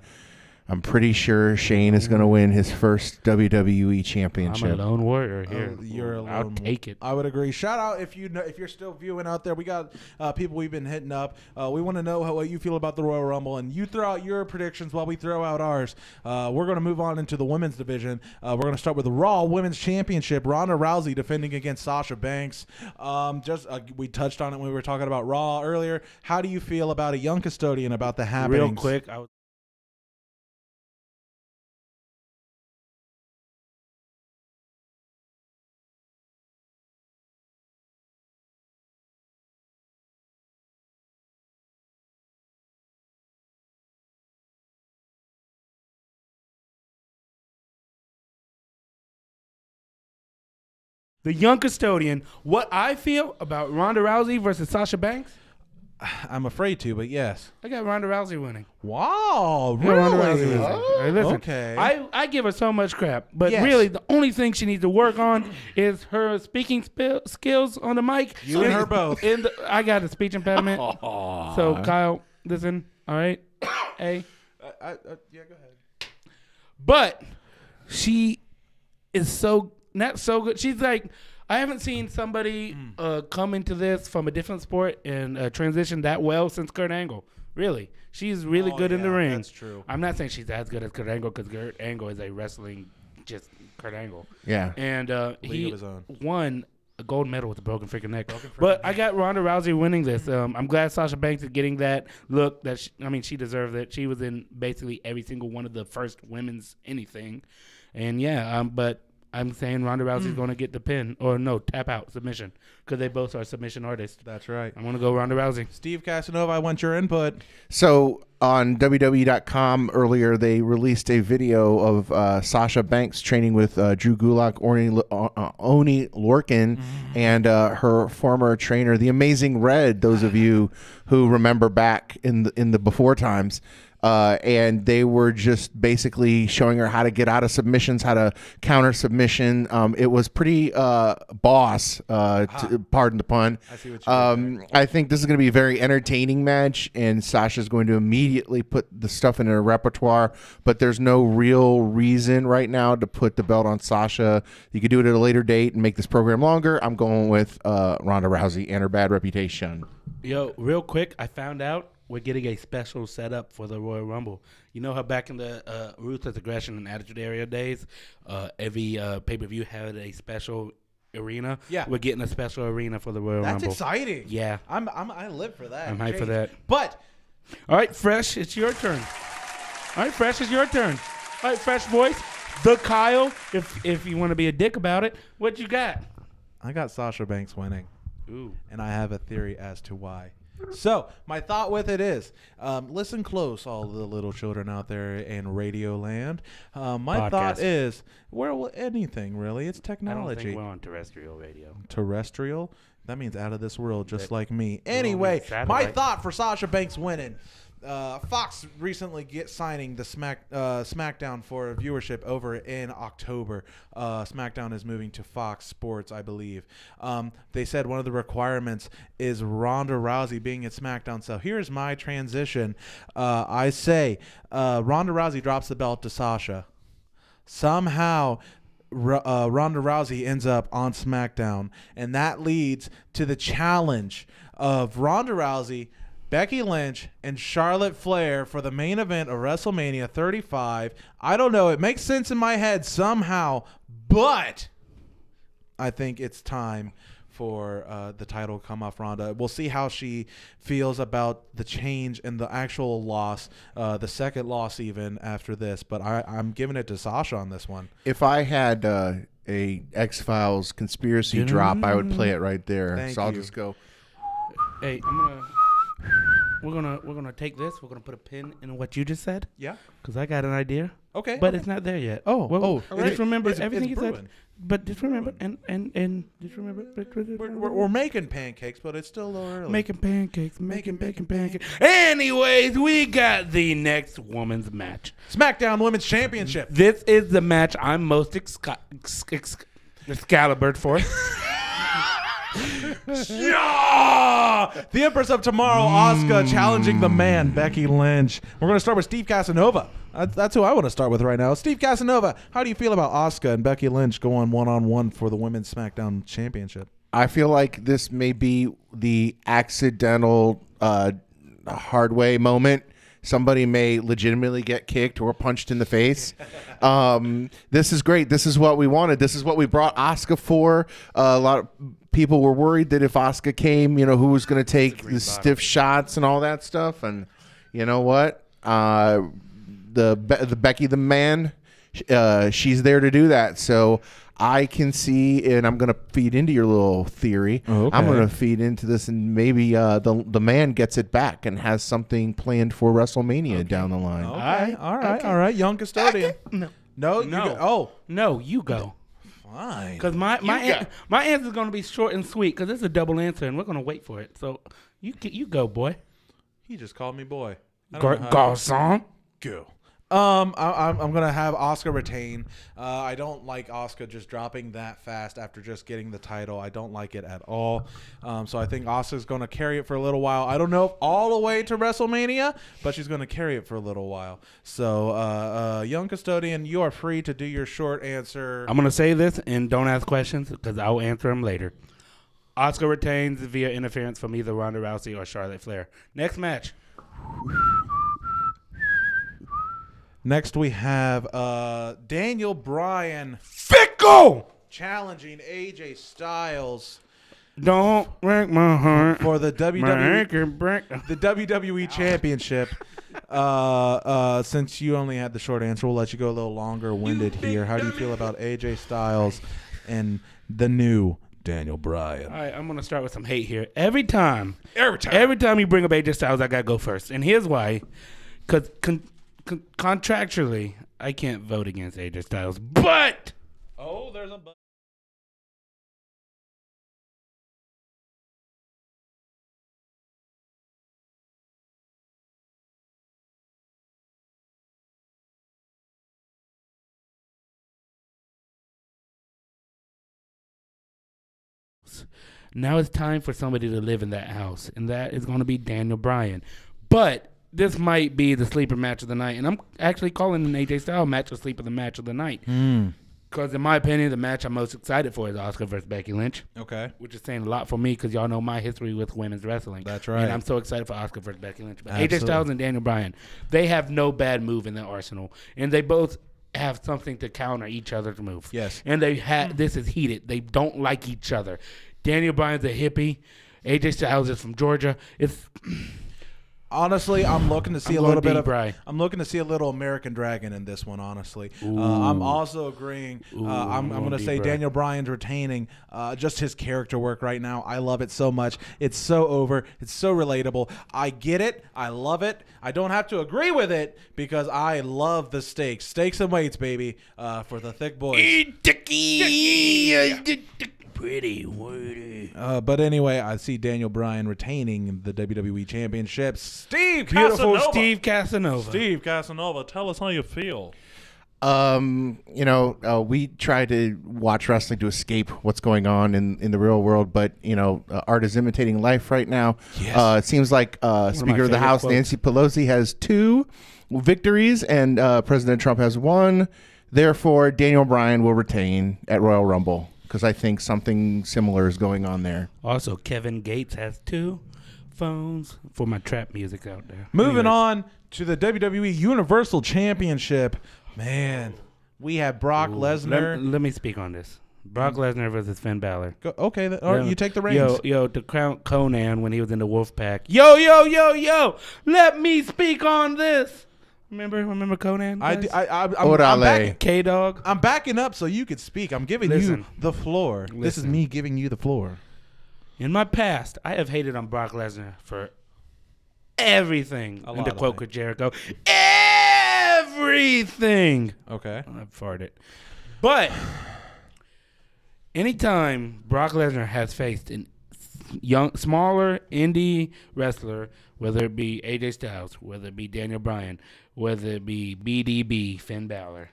I'm pretty sure Shane is going to win his first WWE championship. I'm a lone warrior here. You're a lone. I'll take it. I would agree. Shout out if you're still viewing out there. We got people we've been hitting up. We want to know what you feel about the Royal Rumble, and you throw out your predictions while we throw out ours. We're going to move on into the women's division. We're going to start with the Raw Women's Championship. Ronda Rousey defending against Sasha Banks. We touched on it when we were talking about Raw earlier. How do you feel about a young custodian, about the happenings? Real quick, the young custodian, what I feel about Ronda Rousey versus Sasha Banks? I'm afraid to, but yes. I got Ronda Rousey winning. Wow, really? Ronda Rousey winning. Hey, listen, okay. I give her so much crap, but Yes. really the only thing she needs to work on is her speaking skills on the mic. You and her both. I got a speech impediment. So Kyle, listen, all right? Hey. Yeah, go ahead. But she is not so good. She's like, I haven't seen somebody come into this from a different sport and transition that well since Kurt Angle. Really. She's really good in the ring. That's true. I'm not saying she's as good as Kurt Angle because Kurt Angle is a wrestling just Kurt Angle. Yeah. And he of his own. won a gold medal with a broken freaking neck. I got Ronda Rousey winning this. I'm glad Sasha Banks is getting that look. She deserved it. She was in basically every single one of the first women's anything. And but I'm saying Ronda Rousey's going to get the pin. Or no, tap out, submission. Because they both are submission artists. That's right. I'm going to go Ronda Rousey. Steve Casanova, I want your input. So on WWE.com earlier, they released a video of Sasha Banks training with Drew Gulak, Oni Lorcan, and her former trainer, the Amazing Red, those of you who remember back in the before times. And they were just basically showing her how to get out of submissions, how to counter submission. It was pretty boss, pardon the pun. I see what you mean. I think this is going to be a very entertaining match, and Sasha's going to immediately put the stuff in her repertoire, but there's no real reason right now to put the belt on Sasha. You could do it at a later date and make this program longer. I'm going with Ronda Rousey and her bad reputation. Yo, real quick, I found out we're getting a special setup for the Royal Rumble. You know how back in the Ruthless Aggression and Attitude Era days, every pay-per-view had a special arena? Yeah. We're getting a special arena for the Royal Rumble. That's exciting. Yeah. I live for that. I'm hyped for that. But all right, Fresh, it's your turn. All right, Fresh, it's your turn. All right, Fresh voice, the Kyle, if you want to be a dick about it, what you got? I got Sasha Banks winning. Ooh. And I have a theory as to why. So my thought with it is, listen close, all the little children out there in Radio Land. My thought is, anything really, it's technology. I don't think we're on terrestrial radio. Terrestrial? That means out of this world, just like me. Anyway, my thought for Sasha Banks winning. Fox recently signing the SmackDown for viewership over in October. SmackDown is moving to Fox Sports, I believe. They said one of the requirements is Ronda Rousey being at SmackDown. So here's my transition. I say Ronda Rousey drops the belt to Sasha. Somehow Ronda Rousey ends up on SmackDown, and that leads to the challenge of Ronda Rousey, Becky Lynch, and Charlotte Flair for the main event of WrestleMania 35. I don't know. It makes sense in my head somehow, but I think it's time for the title to come off Ronda. We'll see how she feels about the change and the actual loss, the second loss even after this. But I'm giving it to Sasha on this one. If I had a X-Files conspiracy drop, I would play it right there. Thank I'll you. just go. Hey, we're gonna take this. We're gonna put a pin in what you just said. Yeah. Because I got an idea. Okay. But it's not there yet. Just remember everything you said. But just remember and just remember. We're making pancakes, but it's still a little early. Making pancakes. Anyways, we got the next women's match. SmackDown Women's Championship. This is the match I'm most Excalibured for. Yeah! The Empress of Tomorrow, Asuka, challenging the man, Becky Lynch. We're going to start with Steve Casanova. That's who I want to start with right now. Steve Casanova, how do you feel about Asuka and Becky Lynch going one-on-one for the Women's SmackDown Championship? I feel like this may be the accidental hard way moment. Somebody may legitimately get kicked or punched in the face. This is great. This is what we wanted. This is what we brought Asuka for. A lot of people were worried that if Asuka came, who was going to take the stiff shots and all that stuff. And you know what? The Becky the man, she's there to do that. So I can see, and I'm going to feed into your little theory. Oh, okay. I'm going to feed into this, and maybe the man gets it back and has something planned for WrestleMania down the line. Okay. All right. Young Custodian. No. You go. Fine. Because my answer is going to be short and sweet because it's a double answer, and we're going to wait for it. So you go, boy. He just called me boy. Garçon. Go. I'm gonna have Asuka retain. I don't like Asuka just dropping that fast after just getting the title. I don't like it at all. So I think Asuka's gonna carry it for a little while. I don't know if all the way to WrestleMania, but she's gonna carry it for a little while. So Young Custodian, you are free to do your short answer. I'm gonna say this and don't ask questions because I will answer them later. Asuka retains via interference from either Ronda Rousey or Charlotte Flair. Next match. Next, we have Daniel Bryan Fickle challenging AJ Styles. Don't break my heart for the WWE Championship. Since you only had the short answer, we'll let you go a little longer-winded here. How do you feel about AJ Styles and the new Daniel Bryan? All right, I'm going to start with some hate here. Every time you bring up AJ Styles, I got to go first. And here's why. Because contractually, I can't vote against AJ Styles, but there's a but. Now it's time for somebody to live in that house, and that is going to be Daniel Bryan. But this might be the sleeper match of the night, and I'm actually calling an AJ Styles match a sleeper the match of the night. Because in my opinion, the match I'm most excited for is Asuka versus Becky Lynch. Okay. Which is saying a lot for me because y'all know my history with women's wrestling. That's right. And I'm so excited for Asuka versus Becky Lynch. But AJ Styles and Daniel Bryan, they have no bad move in their arsenal, and they both have something to counter each other's move. Yes. And this is heated. They don't like each other. Daniel Bryan's a hippie. AJ Styles is from Georgia. Honestly, I'm looking to see I'm looking to see a little American Dragon in this one. Honestly, I'm also agreeing. I'm going to say Daniel Bryan's retaining. Just his character work right now, I love it so much. It's so over. It's so relatable. I get it. I love it. I don't have to agree with it because I love the stakes and weights, baby. For the thick boys. Pretty wordy. But anyway, I see Daniel Bryan retaining the WWE Championship. Steve Casanova, tell us how you feel. We try to watch wrestling to escape what's going on in the real world, but art is imitating life right now. Yes. It seems like Speaker of the House Nancy Pelosi has 2 victories and President Trump has 1. Therefore, Daniel Bryan will retain at Royal Rumble because I think something similar is going on there. Also, Kevin Gates has 2 phones for my trap music out there. Moving on to the WWE Universal Championship. Man, we have Brock Lesnar. Let me speak on this. Brock Lesnar versus Finn Balor. Okay, all right, you take the reins. Yo, to crown Conan when he was in the Wolf Pack. Yo, let me speak on this. Remember Conan? I'm back, K-Dog. I'm backing up so you could speak. I'm giving you the floor. This is me giving you the floor. In my past, I have hated on Brock Lesnar for everything. In the quote with Jericho. Everything. Okay. I farted. But anytime Brock Lesnar has faced a smaller indie wrestler, whether it be AJ Styles, whether it be Daniel Bryan, whether it be BDB, Finn Balor,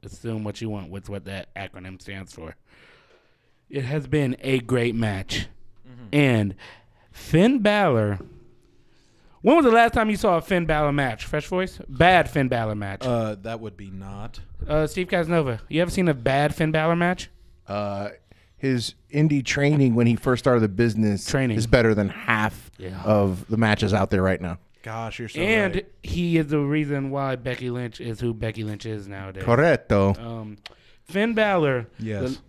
assume what you want with what that acronym stands for. It has been a great match. And Finn Balor, when was the last time you saw a Finn Balor match? Fresh Voice? Bad Finn Balor match. That would be not. Steve Casanova, you ever seen a bad Finn Balor match? His indie training when he first started the business is better than half of the matches out there right now. Gosh, you're so And right. he is the reason why Becky Lynch is who Becky Lynch is nowadays. Correcto. Finn Balor, Yes.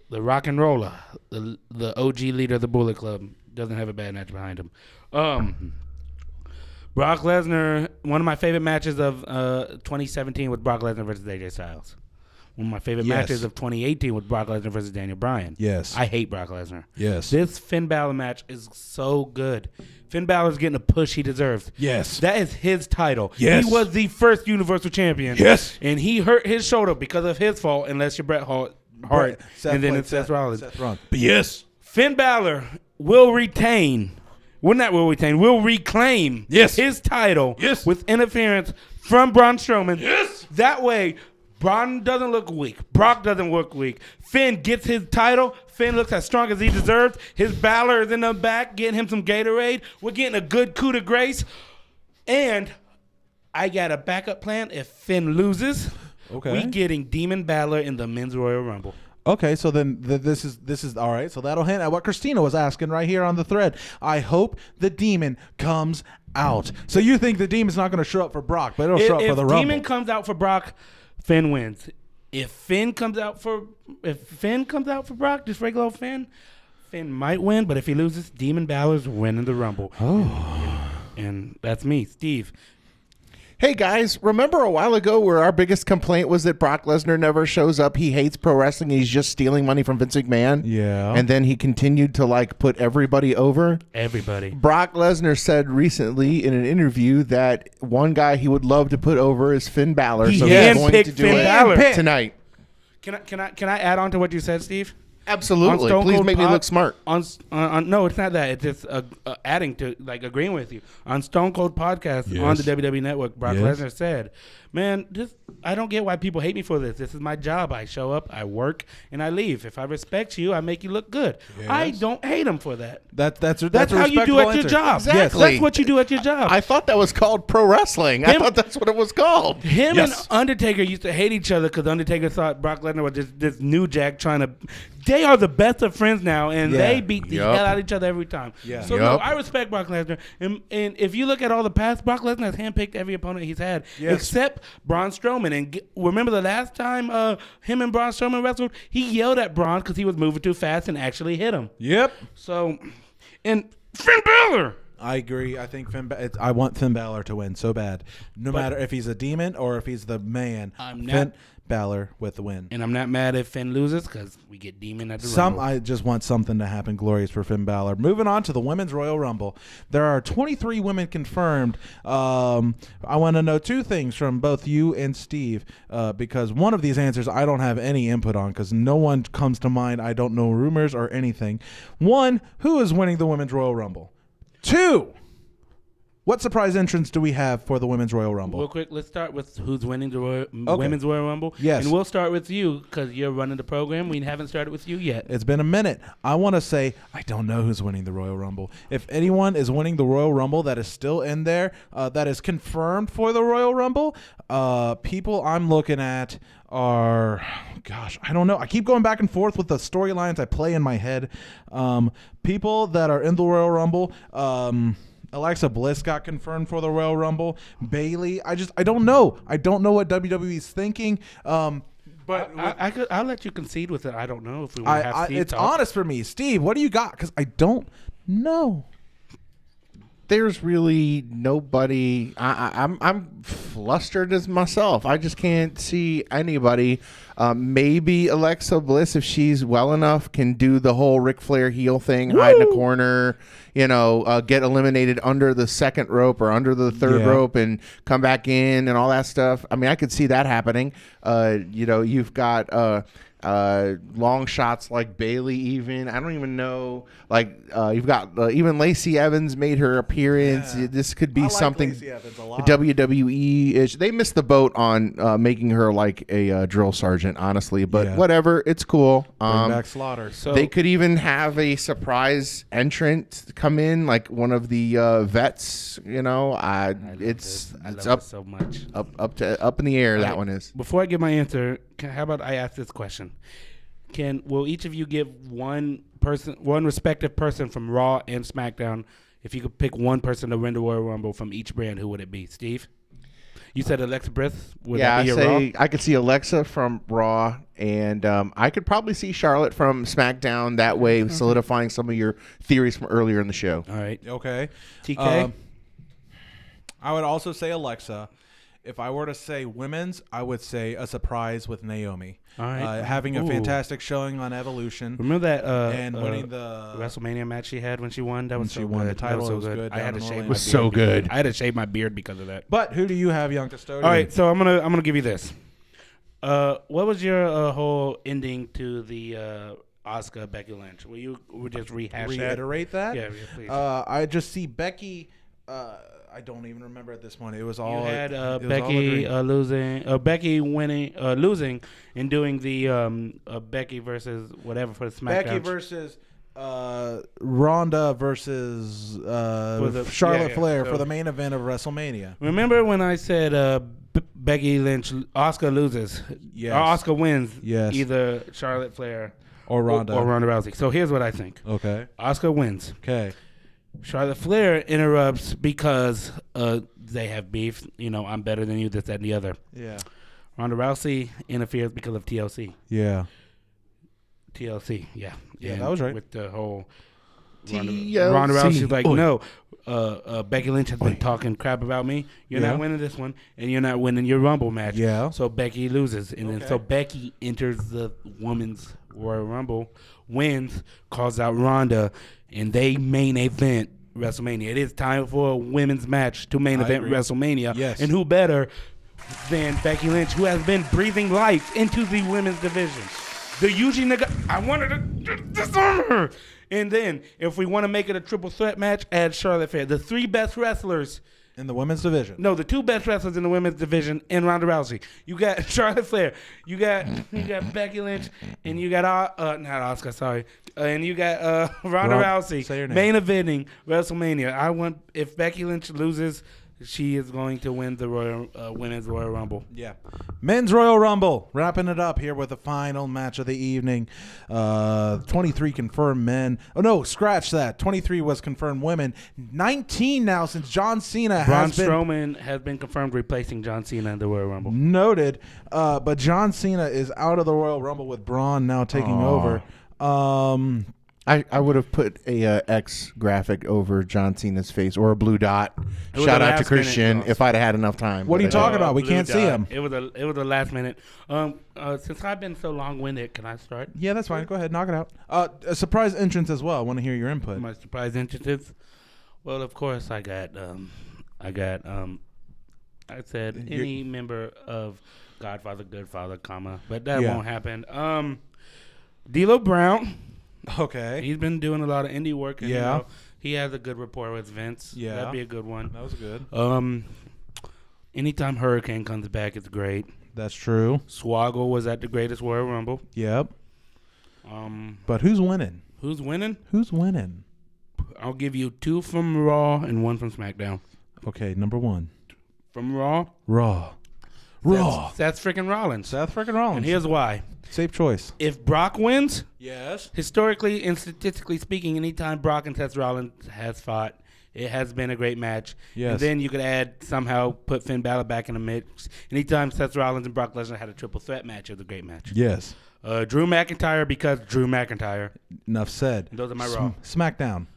the rock and roller, the OG leader of the Bullet Club, doesn't have a bad match behind him. Brock Lesnar, one of my favorite matches of 2017 was Brock Lesnar versus AJ Styles. One of my favorite matches of 2018 was Brock Lesnar versus Daniel Bryan. Yes. I hate Brock Lesnar. Yes. This Finn Balor match is so good. Finn Balor's getting a push he deserves. Yes. That is his title. Yes. He was the first Universal Champion. Yes. And he hurt his shoulder because of his fault, unless you're Bret Hart. And then it's Seth Rollins. But yes. Finn Balor will retain. Will reclaim his title with interference from Braun Strowman. Yes. That way, Braun doesn't look weak. Brock doesn't look weak. Finn gets his title. Finn looks as strong as he deserves. His Balor is in the back getting him some Gatorade. We're getting a good coup de grace. And I got a backup plan if Finn loses. Okay. We getting Demon Balor in the Men's Royal Rumble. Okay, so then this is all right. So that'll hint at what Christina was asking right here on the thread. I hope the Demon comes out. So you think the Demon's not going to show up for Brock, but it'll show up for the Rumble. If Demon comes out for Brock, Finn wins. If Finn comes out for Brock, just regular old Finn might win. But if he loses, Demon Balor's winning the Rumble. Oh, and that's me, Steve. Hey guys, remember a while ago where our biggest complaint was that Brock Lesnar never shows up? He hates pro wrestling. He's just stealing money from Vince McMahon. Yeah. And then he continued to put everybody over. Everybody. Brock Lesnar said recently in an interview that one guy he would love to put over is Finn Balor. So he's going to do it tonight. Can I add on to what you said, Steve? Absolutely. Please make me look smart. No, it's not that. It's just adding to, agreeing with you. On Stone Cold Podcast on the WWE Network, Brock Lesnar said, man, I don't get why people hate me for this. This is my job. I show up, I work, and I leave. If I respect you, I make you look good. Yes. I don't hate him for that. That's how you do at your job. Exactly. That's what you do at your job. I thought that was called pro wrestling. I thought that's what it was called. Him and Undertaker used to hate each other because Undertaker thought Brock Lesnar was just this new jack trying to... They are the best of friends now, and they beat the hell out of each other every time. Yeah. So, no, I respect Brock Lesnar. And if you look at all the past, Brock Lesnar has handpicked every opponent he's had, except Braun Strowman. And remember the last time him and Braun Strowman wrestled? He yelled at Braun because he was moving too fast and actually hit him. Yep. So, and Finn Balor. I agree. I think I want Finn Balor to win so bad. No matter if he's a demon or if he's the man. Finn Balor with the win. And I'm not mad if Finn loses because we get Demon at the Rumble. I just want something to happen glorious for Finn Balor. Moving on to the Women's Royal Rumble. There are 23 women confirmed. I want to know two things from both you and Steve because one of these answers I don't have any input on because no one comes to mind. I don't know rumors or anything. One, who is winning the Women's Royal Rumble? Two, What surprise entrance do we have for the Women's Royal Rumble? Real quick, let's start with who's winning the Women's Royal Rumble. Yes. And we'll start with you because you're running the program. We haven't started with you yet. It's been a minute. I want to say I don't know who's winning the Royal Rumble. If anyone is winning the Royal Rumble that is still in there, that is confirmed for the Royal Rumble, people I'm looking at are, gosh, I don't know. I keep going back and forth with the storylines I play in my head. People that are in the Royal Rumble, Alexa Bliss got confirmed for the Royal Rumble. Bailey, I don't know. I don't know what WWE's thinking. But I'll let you concede with it. I don't know if we want to have Steve it's talk. honest for me. Steve, what do you got? Because I don't know. There's really nobody. I'm flustered as myself. I just can't see anybody. Maybe Alexa Bliss, if she's well enough, can do the whole Ric Flair heel thing, hide in a corner, get eliminated under the second rope or under the third rope and come back in and all that stuff. I mean, I could see that happening. You've got long shots like Bailey. Even I don't even know. Like you've got even Lacey Evans made her appearance. Yeah. This could be something WWE-ish. They missed the boat on making her like a drill sergeant, honestly. But whatever, it's cool. Bring back Slaughter. So they could even have a surprise entrant come in, like one of the vets. It's up so much up in the air. That one is. Before I give my answer, how about I ask this question? Will each of you give one respective person from Raw and SmackDown? If you could pick one person to win the Royal Rumble from each brand, who would it be? Steve, you said Alexa Bliss. I could see Alexa from Raw, and I could probably see Charlotte from SmackDown. That way, solidifying some of your theories from earlier in the show. All right. Okay. TK. I would also say Alexa. If I were to say women's, I would say a surprise with Naomi. All right. Having a fantastic showing on Evolution. Remember that and winning the WrestleMania match she had when she won? That was so won good. the title. That was so good. I had to shave my beard. It was so good. I had to shave my beard because of that. But who do you have, Young Custodian? All right, so I'm gonna give you this. What was your whole ending to the Asuka Becky Lynch? Will you just reiterate that? Yeah, please. I just see Becky. I don't even remember at this point. It was all. You had Becky losing and doing the Becky versus whatever for the SmackDown. Becky versus Ronda versus Charlotte Flair for the main event of WrestleMania. Remember when I said Becky Lynch, Asuka loses? Yes. Or Asuka wins. Yes. Either Charlotte Flair or Ronda Rousey. So here's what I think. Okay. Asuka wins. Okay. Charlotte Flair interrupts because they have beef. I'm better than you, this, that, and the other. Yeah. Ronda Rousey interferes because of TLC. Yeah. TLC, yeah. Yeah, that was right. With the whole Ronda Rousey's like, no, Becky Lynch has been talking crap about me. You're not winning this one, and you're not winning your Rumble match. Yeah. So Becky loses. And then so Becky enters the Women's Royal Rumble, wins, calls out Ronda, and they main event WrestleMania. It is time for a women's match to main event WrestleMania. Yes. And who better than Becky Lynch, who has been breathing life into the women's division. The Yuji I wanted to disarm her. And then, if we want to make it a triple threat match, add Charlotte Flair. The three best wrestlers in the women's division. No, the two best wrestlers in the women's division and Ronda Rousey. You got Charlotte Flair. You got Becky Lynch, and you got not Asuka, sorry. And you got Ronda Rousey. Say your name. Main eventing WrestleMania. If Becky Lynch loses, she is going to win the Women's Royal Rumble. Yeah. Men's Royal Rumble. Wrapping it up here with the final match of the evening. 23 confirmed men. Oh, no, scratch that. 23 was confirmed women. 19 now since John Cena Strowman has been confirmed replacing John Cena in the Royal Rumble. Noted. But John Cena is out of the Royal Rumble with Braun now taking over. I would have put a X graphic over John Cena's face or a blue dot. Shout out to Christian if I'd have had enough time. What are you talking about? We can't see him. It was a last minute. Since I've been so long winded, can I start? Yeah, that's fine. Go ahead, knock it out. A surprise entrance as well. I want to hear your input. My surprise entrances. Well, of course, I said any member of Godfather, Goodfather, but that won't happen. D'Lo Brown. Okay. He's been doing a lot of indie work. And, He has a good rapport with Vince. Yeah. That'd be a good one. That was good. Anytime Hurricane comes back, it's great. That's true. Swoggle was at the Greatest Royal Rumble. Yep. But who's winning? Who's winning? Who's winning? I'll give you 2 from Raw and 1 from SmackDown. Okay, number 1. From Raw? Raw. Seth freaking Rollins. Seth freaking Rollins. And here's why. Safe choice. If Brock wins, yes, historically and statistically speaking, anytime Brock and Seth Rollins has fought, it has been a great match. Yes. And then you could put Finn Balor back in the mix. Anytime Seth Rollins and Brock Lesnar had a triple threat match, it was a great match. Yes. Drew McIntyre because Drew McIntyre. Enough said. And those are my Raw. SmackDown.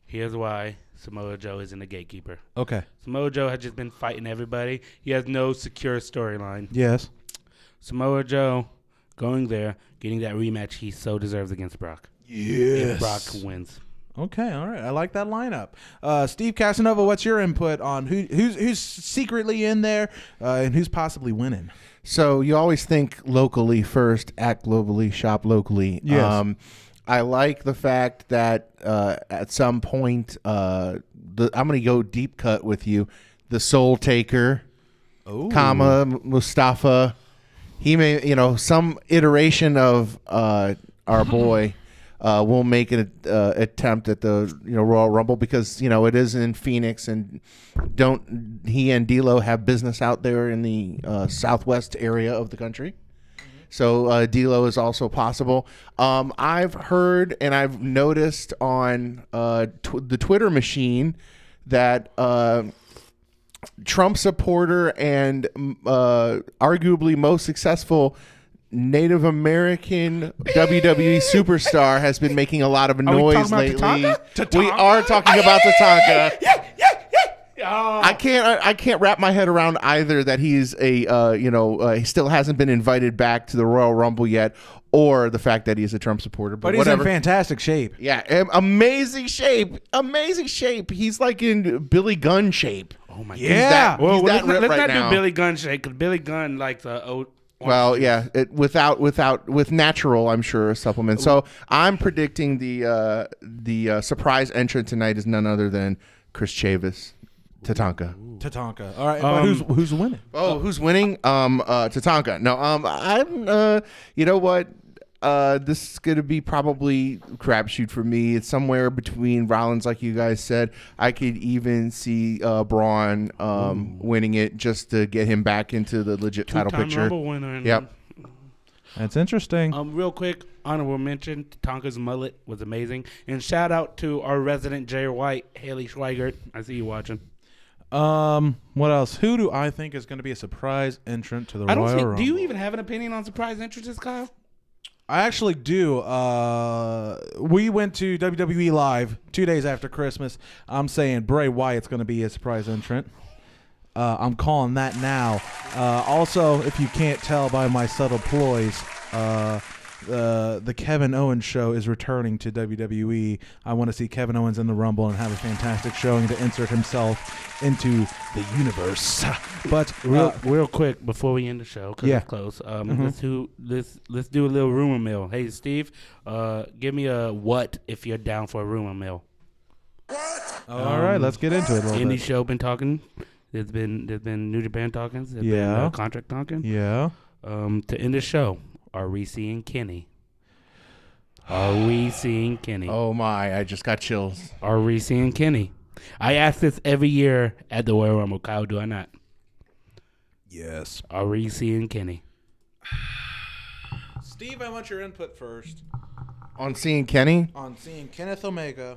Here's why Samoa Joe isn't a gatekeeper. Okay. Samoa Joe has just been fighting everybody. He has no secure storyline. Yes. Samoa Joe going there, getting that rematch he so deserves against Brock. Yes. If Brock wins. Okay, all right. I like that lineup. Steve Casanova, what's your input on who's secretly in there and who's possibly winning? So you always think locally first, act globally, shop locally. Yes. I like the fact that at some point, I'm going to go deep cut with you. The Soul Taker, comma Mustafa. He may, some iteration of our boy will make an attempt at the Royal Rumble because it is in Phoenix, and don't he and D'Lo have business out there in the southwest area of the country? So D'Lo is also possible. I've heard and I've noticed on the Twitter machine that Trump supporter and arguably most successful Native American WWE superstar has been making a lot of noise lately. We are talking about Tatanka. I can't wrap my head around either that he's he still hasn't been invited back to the Royal Rumble yet, or the fact that he's a Trump supporter. But he's in fantastic shape. Yeah, amazing shape. Amazing shape. He's like in Billy Gunn shape. Oh my god. Yeah. Let's not do Billy Gunn shape because Billy Gunn likes the Well, yeah, with natural, I'm sure, supplement. So I'm predicting the surprise entrant tonight is none other than Chris Chavis, Tatanka. Tatanka. All right, but who's winning? Oh, who's winning? Tatanka. No, I'm. You know what? This is gonna be probably crapshoot for me. It's somewhere between Rollins, like you guys said. I could even see Braun winning it just to get him back into the legit title picture. Rumble winner. Yep. That's interesting. Real quick, honorable mention: Tatanka's mullet was amazing, and shout out to our resident Jay White, Haley Schweigert. I see you watching. What else? Who do I think is going to be a surprise entrant to the Royal Rumble? Do you even have an opinion on surprise entrances, Kyle? I actually do. We went to WWE Live 2 days after Christmas. I'm saying Bray Wyatt's going to be a surprise entrant. I'm calling that now. Also, if you can't tell by my subtle ploys, the Kevin Owens show is returning to WWE. I want to see Kevin Owens in the Rumble and have a fantastic showing to insert himself into the universe. But real quick before we end the show, because it's close. Let's do a little rumor mill. Hey Steve, give me a what if you're down for a rumor mill. What? All right, let's get into it. Indie show been talking. There's been New Japan talking. There's been contract talking. Yeah. To end the show. Are we seeing Kenny? Are we seeing Kenny? Oh my! I just got chills. Are we seeing Kenny? I ask this every year at the Royal Rumble. Kyle, do I not? Yes. Are we seeing Kenny? Steve, I want your input first. On seeing Kenny? On seeing Kenneth Omega.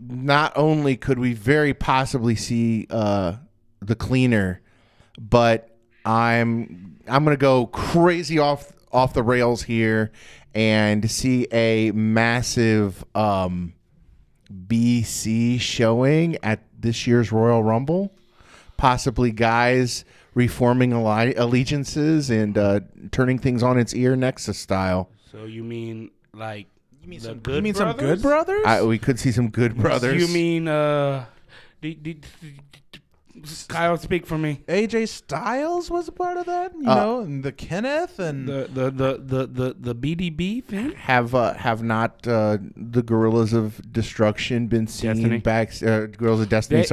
Not only could we very possibly see the cleaner, but I'm gonna go crazy off the rails here and see a massive BC showing at this year's Royal Rumble. Possibly guys reforming allegiances and turning things on its ear, Nexus style. So you mean like some Good Brothers? We could see some Good Brothers. You mean Kyle, speak for me. AJ Styles was a part of that, you know, and the Kenneth and the BDB fan have not the Gorillas of Destruction been seen Gorillas of Destiny,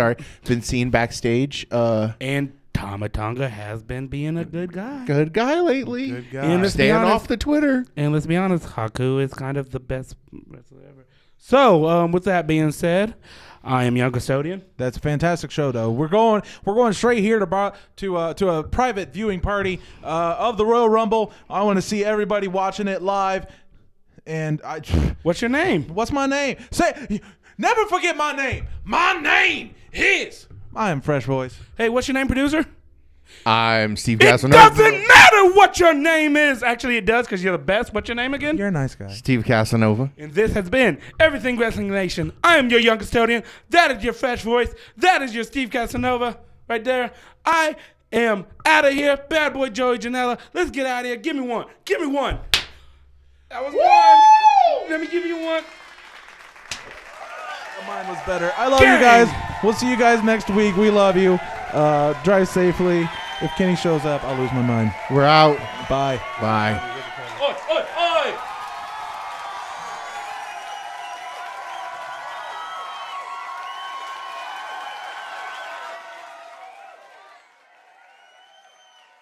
been seen backstage. And Tama Tonga has been being a good guy. Good guy lately. Good guy. And staying off the Twitter. And let's be honest, Haku is kind of the best wrestler ever. So, with that being said, I am Young Custodian. That's a fantastic show, though. We're going straight here to a private viewing party of the Royal Rumble. I want to see everybody watching it live. And what's your name? What's my name? Never forget my name. My name is. I am Fresh Voice. Hey, what's your name, producer? I'm Steve Casanova. It doesn't matter what your name is. Actually, it does because you're the best. What's your name again? You're a nice guy. Steve Casanova. And this has been Everything Wrestling Nation. I am your Young Custodian. That is your Fresh Voice. That is your Steve Casanova right there. I am out of here. Bad boy Joey Janela. Let's get out of here. Give me one. Give me one. That was one. Let me give you one. Mine was better. I love you guys. We'll see you guys next week. We love you. Drive safely. If Kenny shows up, I'll lose my mind. We're out. Bye. Bye. Oi, oi, oi.